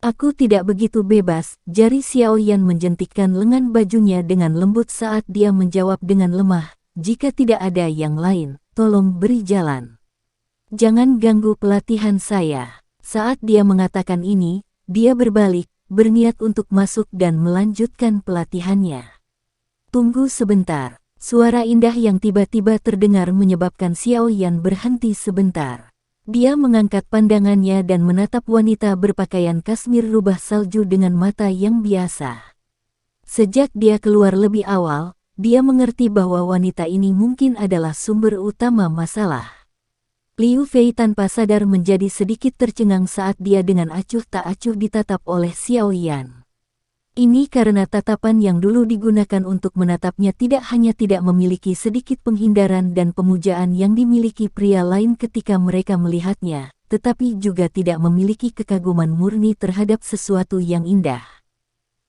"Aku tidak begitu bebas," jari Xiao Yan menjentikkan lengan bajunya dengan lembut saat dia menjawab dengan lemah, "Jika tidak ada yang lain, tolong beri jalan. Jangan ganggu pelatihan saya." Saat dia mengatakan ini, dia berbalik, berniat untuk masuk dan melanjutkan pelatihannya. "Tunggu sebentar." Suara indah yang tiba-tiba terdengar menyebabkan Xiao Yan berhenti sebentar. Dia mengangkat pandangannya dan menatap wanita berpakaian kasmir rubah salju dengan mata yang biasa. Sejak dia keluar lebih awal, dia mengerti bahwa wanita ini mungkin adalah sumber utama masalah. Liu Fei tanpa sadar menjadi sedikit tercengang saat dia dengan acuh tak acuh ditatap oleh Xiao Yan. Ini karena tatapan yang dulu digunakan untuk menatapnya tidak hanya tidak memiliki sedikit penghindaran dan pemujaan yang dimiliki pria lain ketika mereka melihatnya, tetapi juga tidak memiliki kekaguman murni terhadap sesuatu yang indah.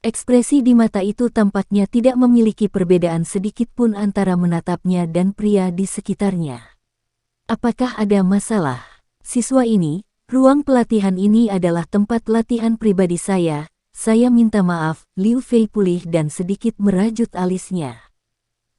Ekspresi di mata itu tampaknya tidak memiliki perbedaan sedikit pun antara menatapnya dan pria di sekitarnya. "Apakah ada masalah? Siswa ini, ruang pelatihan ini adalah tempat latihan pribadi saya minta maaf." Liu Fei pulih dan sedikit merajut alisnya.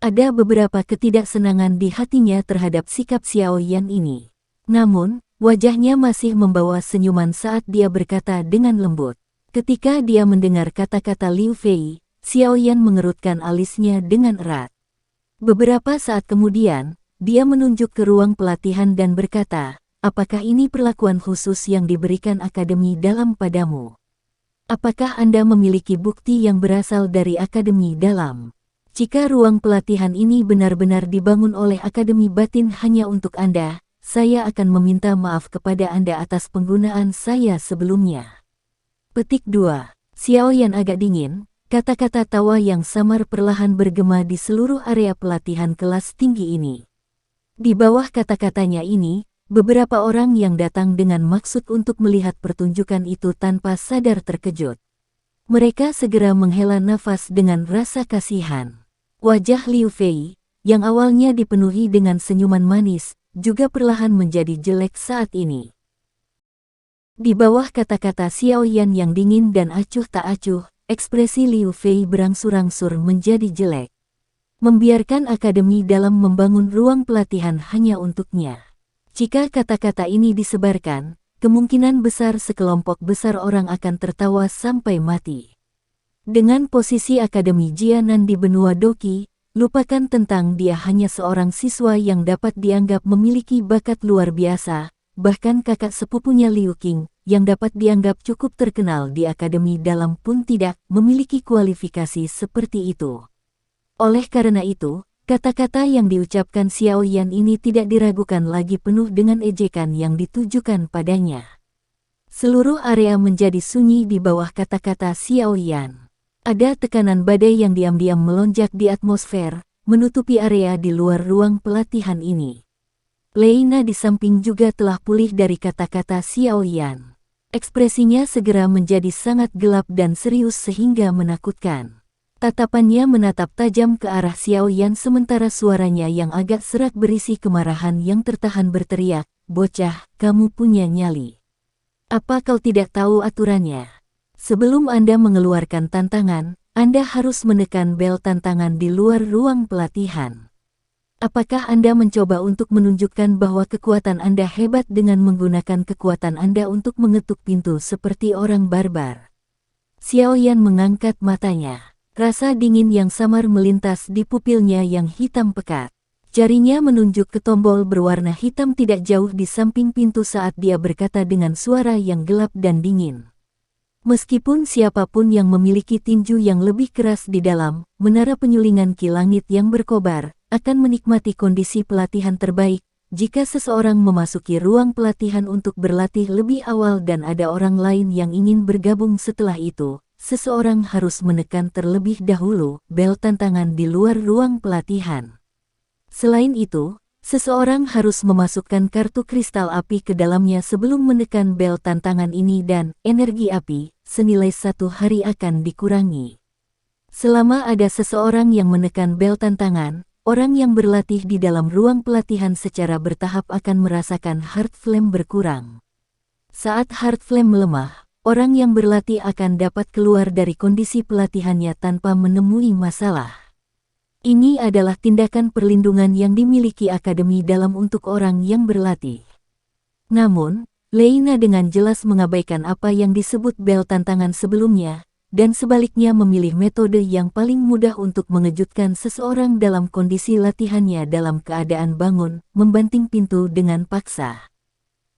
Ada beberapa ketidaksenangan di hatinya terhadap sikap Xiao Yan ini. Namun, wajahnya masih membawa senyuman saat dia berkata dengan lembut. Ketika dia mendengar kata-kata Liu Fei, Xiao Yan mengerutkan alisnya dengan erat. Beberapa saat kemudian, dia menunjuk ke ruang pelatihan dan berkata, "Apakah ini perlakuan khusus yang diberikan Akademi Dalam padamu? Apakah Anda memiliki bukti yang berasal dari Akademi Dalam? Jika ruang pelatihan ini benar-benar dibangun oleh Akademi Batin hanya untuk Anda, saya akan meminta maaf kepada Anda atas penggunaan saya sebelumnya." Petik 2. Xiao Yan agak dingin, kata-kata tawa yang samar perlahan bergema di seluruh area pelatihan kelas tinggi ini. Di bawah kata-katanya ini, beberapa orang yang datang dengan maksud untuk melihat pertunjukan itu tanpa sadar terkejut. Mereka segera menghela nafas dengan rasa kasihan. Wajah Liu Fei, yang awalnya dipenuhi dengan senyuman manis, juga perlahan menjadi jelek saat ini. Di bawah kata-kata Xiao Yan yang dingin dan acuh tak acuh, ekspresi Liu Fei berangsur-angsur menjadi jelek. Membiarkan Akademi Dalam membangun ruang pelatihan hanya untuknya. Jika kata-kata ini disebarkan, kemungkinan besar sekelompok besar orang akan tertawa sampai mati. Dengan posisi Akademi Jianan di benua Doqi, lupakan tentang dia hanya seorang siswa yang dapat dianggap memiliki bakat luar biasa, bahkan kakak sepupunya Liu Qing, yang dapat dianggap cukup terkenal di Akademi Dalam pun tidak memiliki kualifikasi seperti itu. Oleh karena itu, kata-kata yang diucapkan Xiao Yan ini tidak diragukan lagi penuh dengan ejekan yang ditujukan padanya. Seluruh area menjadi sunyi di bawah kata-kata Xiao Yan. Ada tekanan badai yang diam-diam melonjak di atmosfer, menutupi area di luar ruang pelatihan ini. Lei Na di samping juga telah pulih dari kata-kata Xiao Yan. Ekspresinya segera menjadi sangat gelap dan serius sehingga menakutkan. Tatapannya menatap tajam ke arah Xiao Yan sementara suaranya yang agak serak berisi kemarahan yang tertahan berteriak, "Bocah, kamu punya nyali. Apa kau tidak tahu aturannya? Sebelum Anda mengeluarkan tantangan, Anda harus menekan bel tantangan di luar ruang pelatihan. Apakah Anda mencoba untuk menunjukkan bahwa kekuatan Anda hebat dengan menggunakan kekuatan Anda untuk mengetuk pintu seperti orang barbar?" Xiao Yan mengangkat matanya. Rasa dingin yang samar melintas di pupilnya yang hitam pekat. Jarinya menunjuk ke tombol berwarna hitam tidak jauh di samping pintu saat dia berkata dengan suara yang gelap dan dingin. Meskipun siapapun yang memiliki tinju yang lebih keras di dalam menara penyulingan ki langit yang berkobar, akan menikmati kondisi pelatihan terbaik. Jika seseorang memasuki ruang pelatihan untuk berlatih lebih awal dan ada orang lain yang ingin bergabung setelah itu, seseorang harus menekan terlebih dahulu bel tantangan di luar ruang pelatihan. Selain itu, Seseorang harus memasukkan kartu kristal api ke dalamnya sebelum menekan bel tantangan ini dan energi api, senilai 1 hari akan dikurangi. Selama ada seseorang yang menekan bel tantangan, orang yang berlatih di dalam ruang pelatihan secara bertahap akan merasakan heart flame berkurang. Saat heart flame melemah, orang yang berlatih akan dapat keluar dari kondisi pelatihannya tanpa menemui masalah. Ini adalah tindakan perlindungan yang dimiliki akademi dalam untuk orang yang berlatih. Namun, Leina dengan jelas mengabaikan apa yang disebut bel tantangan sebelumnya, dan sebaliknya memilih metode yang paling mudah untuk mengejutkan seseorang dalam kondisi latihannya dalam keadaan bangun, membanting pintu dengan paksa.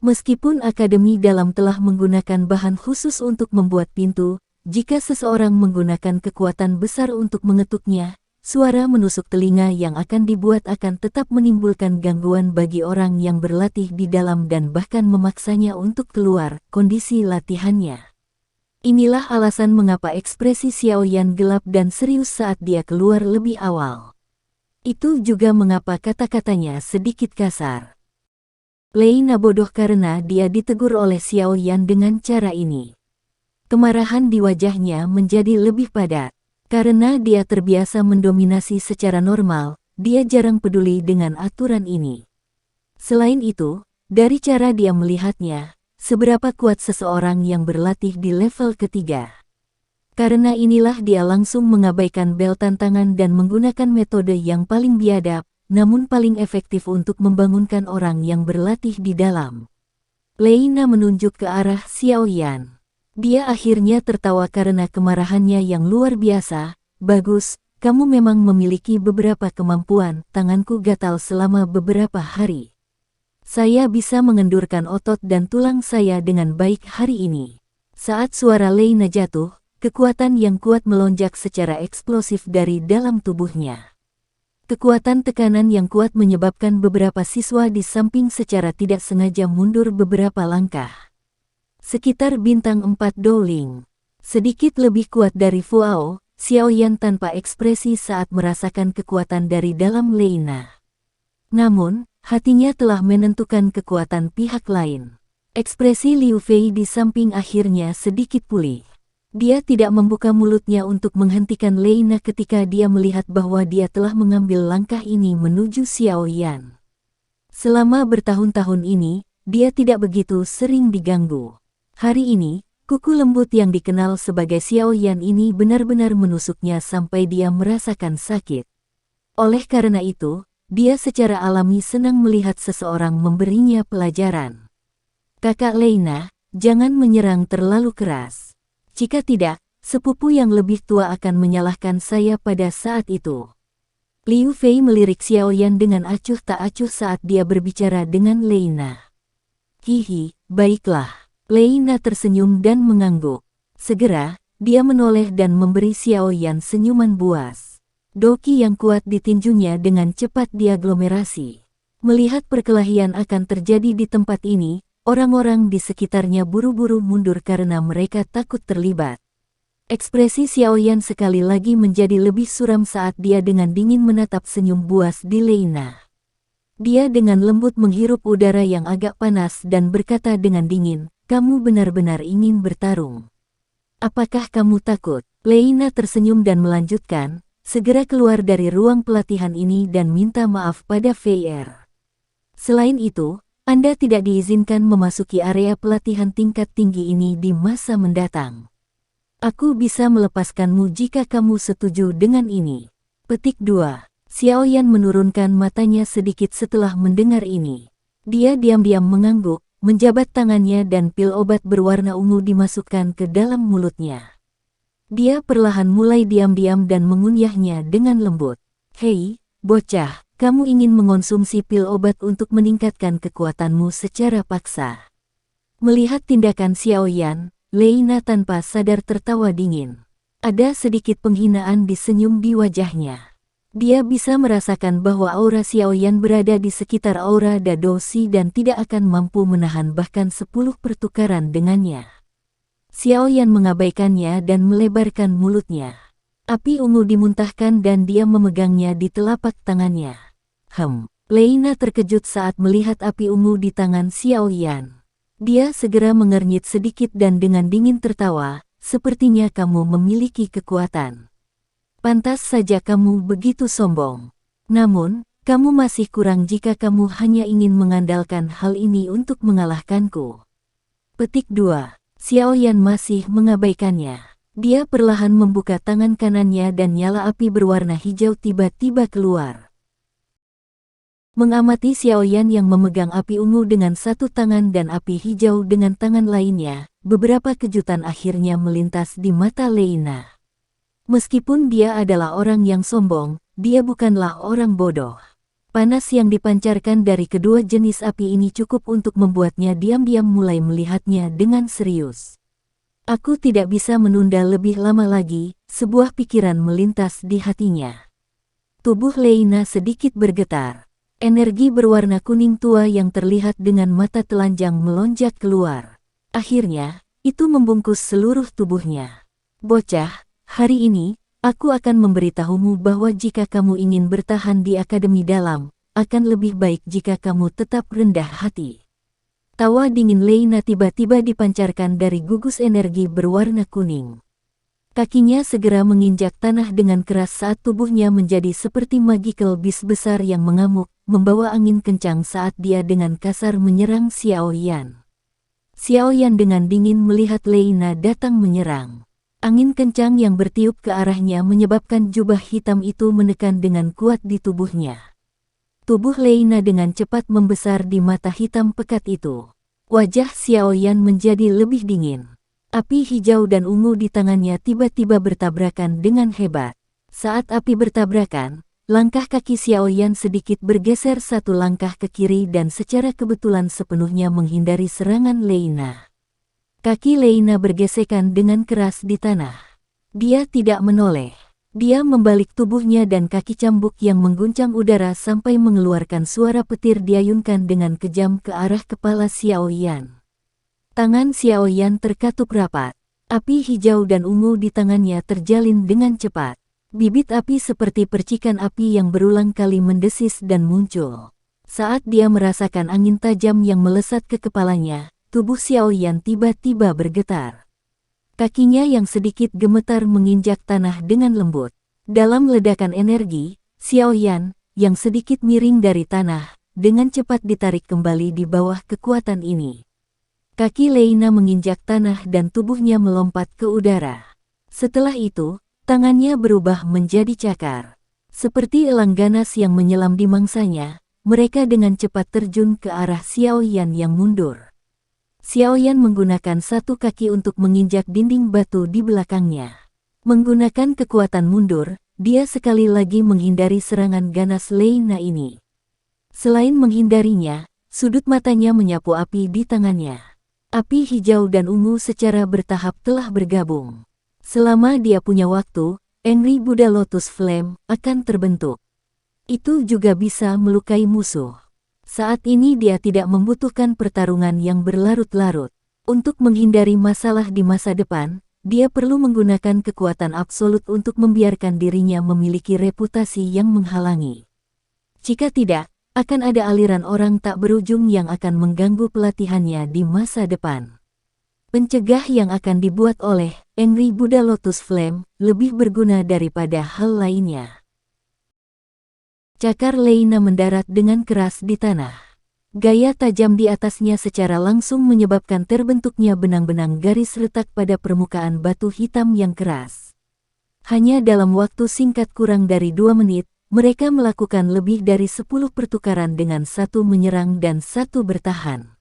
Meskipun akademi dalam telah menggunakan bahan khusus untuk membuat pintu, jika seseorang menggunakan kekuatan besar untuk mengetuknya, suara menusuk telinga yang akan dibuat akan tetap menimbulkan gangguan bagi orang yang berlatih di dalam dan bahkan memaksanya untuk keluar kondisi latihannya. Inilah alasan mengapa ekspresi Xiaoyan gelap dan serius saat dia keluar lebih awal. Itu juga mengapa kata-katanya sedikit kasar. Leina bodoh karena dia ditegur oleh Xiaoyan dengan cara ini. Kemarahan di wajahnya menjadi lebih padat. Karena dia terbiasa mendominasi secara normal, dia jarang peduli dengan aturan ini. Selain itu, dari cara dia melihatnya, seberapa kuat seseorang yang berlatih di level ketiga. Karena inilah dia langsung mengabaikan bel tantangan dan menggunakan metode yang paling biadab, namun paling efektif untuk membangunkan orang yang berlatih di dalam. Leina menunjuk ke arah Xiaoyan. Dia akhirnya tertawa karena kemarahannya yang luar biasa. Bagus, kamu memang memiliki beberapa kemampuan. Tanganku gatal selama beberapa hari. Saya bisa mengendurkan otot dan tulang saya dengan baik hari ini. Saat suara Leina jatuh, kekuatan yang kuat melonjak secara eksplosif dari dalam tubuhnya. Kekuatan tekanan yang kuat menyebabkan beberapa siswa di samping secara tidak sengaja mundur beberapa langkah. Sekitar bintang 4 Dowling. Sedikit lebih kuat dari Fuao, Xiaoyan tanpa ekspresi saat merasakan kekuatan dari dalam Leina. Namun, hatinya telah menentukan kekuatan pihak lain. Ekspresi Liu Fei di samping akhirnya sedikit pulih. Dia tidak membuka mulutnya untuk menghentikan Leina ketika dia melihat bahwa dia telah mengambil langkah ini menuju Xiaoyan. Selama bertahun-tahun ini, dia tidak begitu sering diganggu. Hari ini, kuku lembut yang dikenal sebagai Xiaoyan ini benar-benar menusuknya sampai dia merasakan sakit. Oleh karena itu, dia secara alami senang melihat seseorang memberinya pelajaran. Kakak Leina, jangan menyerang terlalu keras. Jika tidak, sepupu yang lebih tua akan menyalahkan saya pada saat itu. Liu Fei melirik Xiaoyan dengan acuh tak acuh saat dia berbicara dengan Leina. Hihi, baiklah. Leina tersenyum dan mengangguk. Segera, dia menoleh dan memberi Xiaoyan senyuman buas. Doki yang kuat di tinjunya dengan cepat diaglomerasi. Melihat perkelahian akan terjadi di tempat ini, orang-orang di sekitarnya buru-buru mundur karena mereka takut terlibat. Ekspresi Xiaoyan sekali lagi menjadi lebih suram saat dia dengan dingin menatap senyum buas di Leina. Dia dengan lembut menghirup udara yang agak panas dan berkata dengan dingin, "Kamu benar-benar ingin bertarung. Apakah kamu takut?" Leina tersenyum dan melanjutkan, "Segera keluar dari ruang pelatihan ini dan minta maaf pada VR. Selain itu, Anda tidak diizinkan memasuki area pelatihan tingkat tinggi ini di masa mendatang. Aku bisa melepaskanmu jika kamu setuju dengan ini." Petik 2. Xiaoyan menurunkan matanya sedikit setelah mendengar ini. Dia diam-diam mengangguk, menjabat tangannya dan pil obat berwarna ungu dimasukkan ke dalam mulutnya. Dia perlahan mulai diam-diam dan mengunyahnya dengan lembut. "Hei, bocah, kamu ingin mengonsumsi pil obat untuk meningkatkan kekuatanmu secara paksa." Melihat tindakan Xiaoyan, Leina tanpa sadar tertawa dingin. Ada sedikit penghinaan di senyum di wajahnya. Dia bisa merasakan bahwa aura Xiaoyan berada di sekitar aura Dadoshi dan tidak akan mampu menahan bahkan 10 pertukaran dengannya. Xiaoyan mengabaikannya dan melebarkan mulutnya. Api ungu dimuntahkan dan dia memegangnya di telapak tangannya. Leina terkejut saat melihat api ungu di tangan Xiao Yan. Dia segera mengernyit sedikit dan dengan dingin tertawa, sepertinya kamu memiliki kekuatan. Pantas saja kamu begitu sombong. Namun, kamu masih kurang jika kamu hanya ingin mengandalkan hal ini untuk mengalahkanku. Petik 2. Xiao Yan masih mengabaikannya. Dia perlahan membuka tangan kanannya dan nyala api berwarna hijau tiba-tiba keluar. Mengamati Xiao Yan yang memegang api ungu dengan satu tangan dan api hijau dengan tangan lainnya, beberapa kejutan akhirnya melintas di mata Leina. Meskipun dia adalah orang yang sombong, dia bukanlah orang bodoh. Panas yang dipancarkan dari kedua jenis api ini cukup untuk membuatnya diam-diam mulai melihatnya dengan serius. Aku tidak bisa menunda lebih lama lagi, sebuah pikiran melintas di hatinya. Tubuh Leina sedikit bergetar. Energi berwarna kuning tua yang terlihat dengan mata telanjang melonjak keluar. Akhirnya, itu membungkus seluruh tubuhnya. Bocah, hari ini, aku akan memberitahumu bahwa jika kamu ingin bertahan di Akademi Dalam, akan lebih baik jika kamu tetap rendah hati. Tawa dingin Leina tiba-tiba dipancarkan dari gugus energi berwarna kuning. Kakinya segera menginjak tanah dengan keras saat tubuhnya menjadi seperti magical beast besar yang mengamuk, membawa angin kencang saat dia dengan kasar menyerang Xiao Yan. Xiao Yan dengan dingin melihat Leina datang menyerang. Angin kencang yang bertiup ke arahnya menyebabkan jubah hitam itu menekan dengan kuat di tubuhnya. Tubuh Leina dengan cepat membesar di mata hitam pekat itu. Wajah Xiao Yan menjadi lebih dingin. Api hijau dan ungu di tangannya tiba-tiba bertabrakan dengan hebat. Saat api bertabrakan, langkah kaki Xiao Yan sedikit bergeser satu langkah ke kiri dan secara kebetulan sepenuhnya menghindari serangan Leina. Kaki Leina bergesekan dengan keras di tanah. Dia tidak menoleh. Dia membalik tubuhnya dan kaki cambuk yang mengguncang udara sampai mengeluarkan suara petir diayunkan dengan kejam ke arah kepala Xiao Yan. Tangan Xiao Yan terkatup rapat. Api hijau dan ungu di tangannya terjalin dengan cepat. Bibit api seperti percikan api yang berulang kali mendesis dan muncul. Saat dia merasakan angin tajam yang melesat ke kepalanya, tubuh Xiao Yan tiba-tiba bergetar. Kakinya yang sedikit gemetar menginjak tanah dengan lembut. Dalam ledakan energi, Xiao Yan, yang sedikit miring dari tanah, dengan cepat ditarik kembali di bawah kekuatan ini. Kaki Leina menginjak tanah dan tubuhnya melompat ke udara. Setelah itu, tangannya berubah menjadi cakar. Seperti elang ganas yang menyelam di mangsanya, mereka dengan cepat terjun ke arah Xiao Yan yang mundur. Xiao Yan menggunakan satu kaki untuk menginjak dinding batu di belakangnya. Menggunakan kekuatan mundur, dia sekali lagi menghindari serangan ganas Leina ini. Selain menghindarinya, sudut matanya menyapu api di tangannya. Api hijau dan ungu secara bertahap telah bergabung. Selama dia punya waktu, Angry Buddha Lotus Flame akan terbentuk. Itu juga bisa melukai musuh. Saat ini dia tidak membutuhkan pertarungan yang berlarut-larut. Untuk menghindari masalah di masa depan, dia perlu menggunakan kekuatan absolut untuk membiarkan dirinya memiliki reputasi yang menghalangi. Jika tidak, akan ada aliran orang tak berujung yang akan mengganggu pelatihannya di masa depan. Pencegah yang akan dibuat oleh Angry Buddha Lotus Flame lebih berguna daripada hal lainnya. Cakar Leina mendarat dengan keras di tanah. Gaya tajam di atasnya secara langsung menyebabkan terbentuknya benang-benang garis retak pada permukaan batu hitam yang keras. Hanya dalam waktu singkat kurang dari 2 menit, mereka melakukan lebih dari 10 pertukaran dengan satu menyerang dan satu bertahan.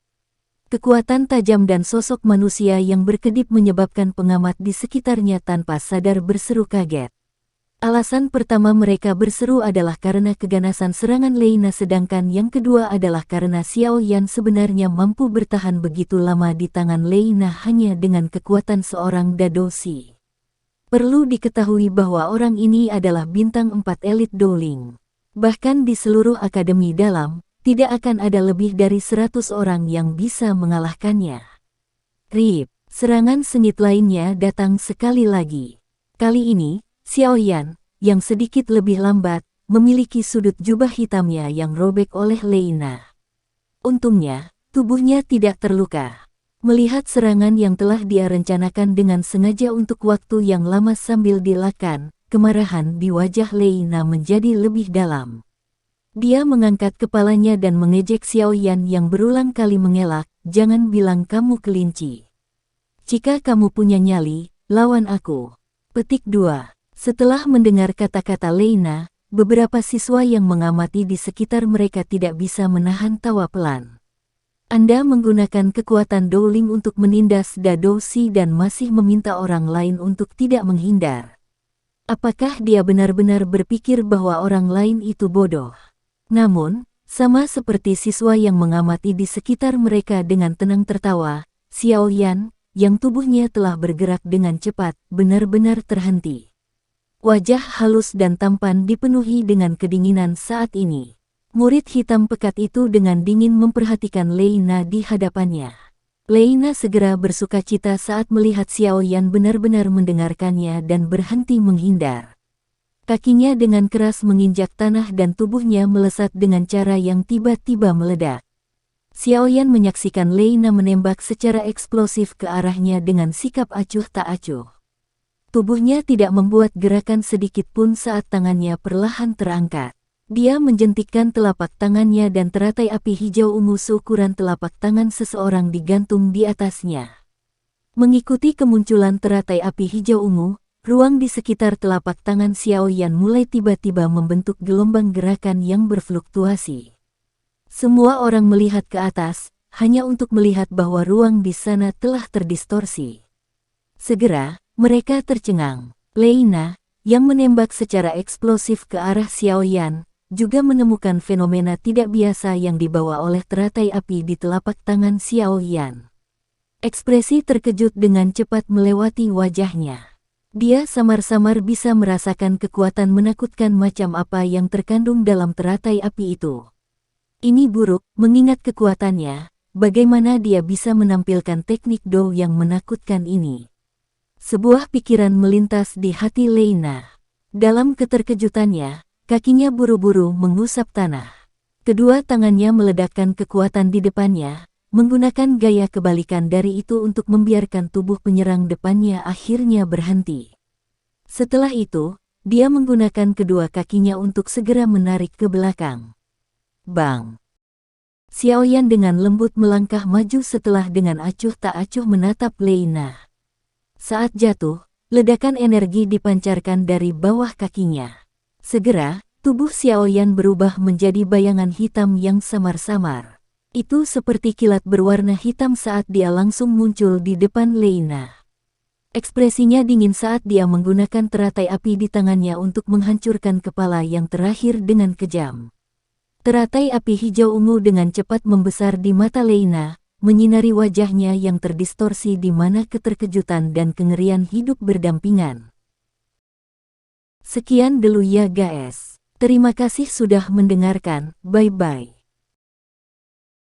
Kekuatan tajam dan sosok manusia yang berkedip menyebabkan pengamat di sekitarnya tanpa sadar berseru kaget. Alasan pertama mereka berseru adalah karena keganasan serangan Leina, sedangkan yang kedua adalah karena Xiao Yan sebenarnya mampu bertahan begitu lama di tangan Leina hanya dengan kekuatan seorang dadoshi. Perlu diketahui bahwa orang ini adalah bintang 4 elit Dowling. Bahkan di seluruh Akademi Dalam, tidak akan ada lebih dari 100 orang yang bisa mengalahkannya. Rip, serangan sengit lainnya datang sekali lagi. Kali ini, Xiao Yan, yang sedikit lebih lambat, memiliki sudut jubah hitamnya yang robek oleh Lena. Untungnya, tubuhnya tidak terluka. Melihat serangan yang telah dia rencanakan dengan sengaja untuk waktu yang lama sambil dilakukan, kemarahan di wajah Lena menjadi lebih dalam. Dia mengangkat kepalanya dan mengejek Xiaoyan yang berulang kali mengelak, "Jangan bilang kamu kelinci. Jika kamu punya nyali, lawan aku." Petik 2. Setelah mendengar kata-kata Lena, beberapa siswa yang mengamati di sekitar mereka tidak bisa menahan tawa pelan. Anda menggunakan kekuatan Dowling untuk menindas Dadoushi dan masih meminta orang lain untuk tidak menghindar. Apakah dia benar-benar berpikir bahwa orang lain itu bodoh? Namun, sama seperti siswa yang mengamati di sekitar mereka dengan tenang tertawa, Xiaoyan, yang tubuhnya telah bergerak dengan cepat, benar-benar terhenti. Wajah halus dan tampan dipenuhi dengan kedinginan saat ini. Murid hitam pekat itu dengan dingin memperhatikan Lena di hadapannya. Lena segera bersukacita saat melihat Xiaoyan benar-benar mendengarkannya dan berhenti menghindar. Kakinya dengan keras menginjak tanah dan tubuhnya melesat dengan cara yang tiba-tiba meledak. Xiaoyan menyaksikan Lena menembak secara eksplosif ke arahnya dengan sikap acuh tak acuh. Tubuhnya tidak membuat gerakan sedikit pun saat tangannya perlahan terangkat. Dia menjentikkan telapak tangannya dan teratai api hijau ungu seukuran telapak tangan seseorang digantung di atasnya. Mengikuti kemunculan teratai api hijau ungu, ruang di sekitar telapak tangan Xiaoyan mulai tiba-tiba membentuk gelombang gerakan yang berfluktuasi. Semua orang melihat ke atas, hanya untuk melihat bahwa ruang di sana telah terdistorsi. Segera, mereka tercengang. Lena, yang menembak secara eksplosif ke arah Xiaoyan, juga menemukan fenomena tidak biasa yang dibawa oleh teratai api di telapak tangan Xiaoyan. Ekspresi terkejut dengan cepat melewati wajahnya. Dia samar-samar bisa merasakan kekuatan menakutkan macam apa yang terkandung dalam teratai api itu. Ini buruk, mengingat kekuatannya, bagaimana dia bisa menampilkan teknik Do yang menakutkan ini. Sebuah pikiran melintas di hati Lena. Dalam keterkejutannya, kakinya buru-buru mengusap tanah. Kedua tangannya meledakkan kekuatan di depannya, menggunakan gaya kebalikan dari itu untuk membiarkan tubuh penyerang depannya akhirnya berhenti. Setelah itu, dia menggunakan kedua kakinya untuk segera menarik ke belakang. Bang! Xiaoyan dengan lembut melangkah maju setelah dengan acuh tak acuh menatap Lena. Saat jatuh, ledakan energi dipancarkan dari bawah kakinya. Segera, tubuh Xiaoyan berubah menjadi bayangan hitam yang samar-samar. Itu seperti kilat berwarna hitam saat dia langsung muncul di depan Lena. Ekspresinya dingin saat dia menggunakan teratai api di tangannya untuk menghancurkan kepala yang terakhir dengan kejam. Teratai api hijau ungu dengan cepat membesar di mata Lena, menyinari wajahnya yang terdistorsi di mana keterkejutan dan kengerian hidup berdampingan. Sekian dulu ya guys. Terima kasih sudah mendengarkan, bye-bye.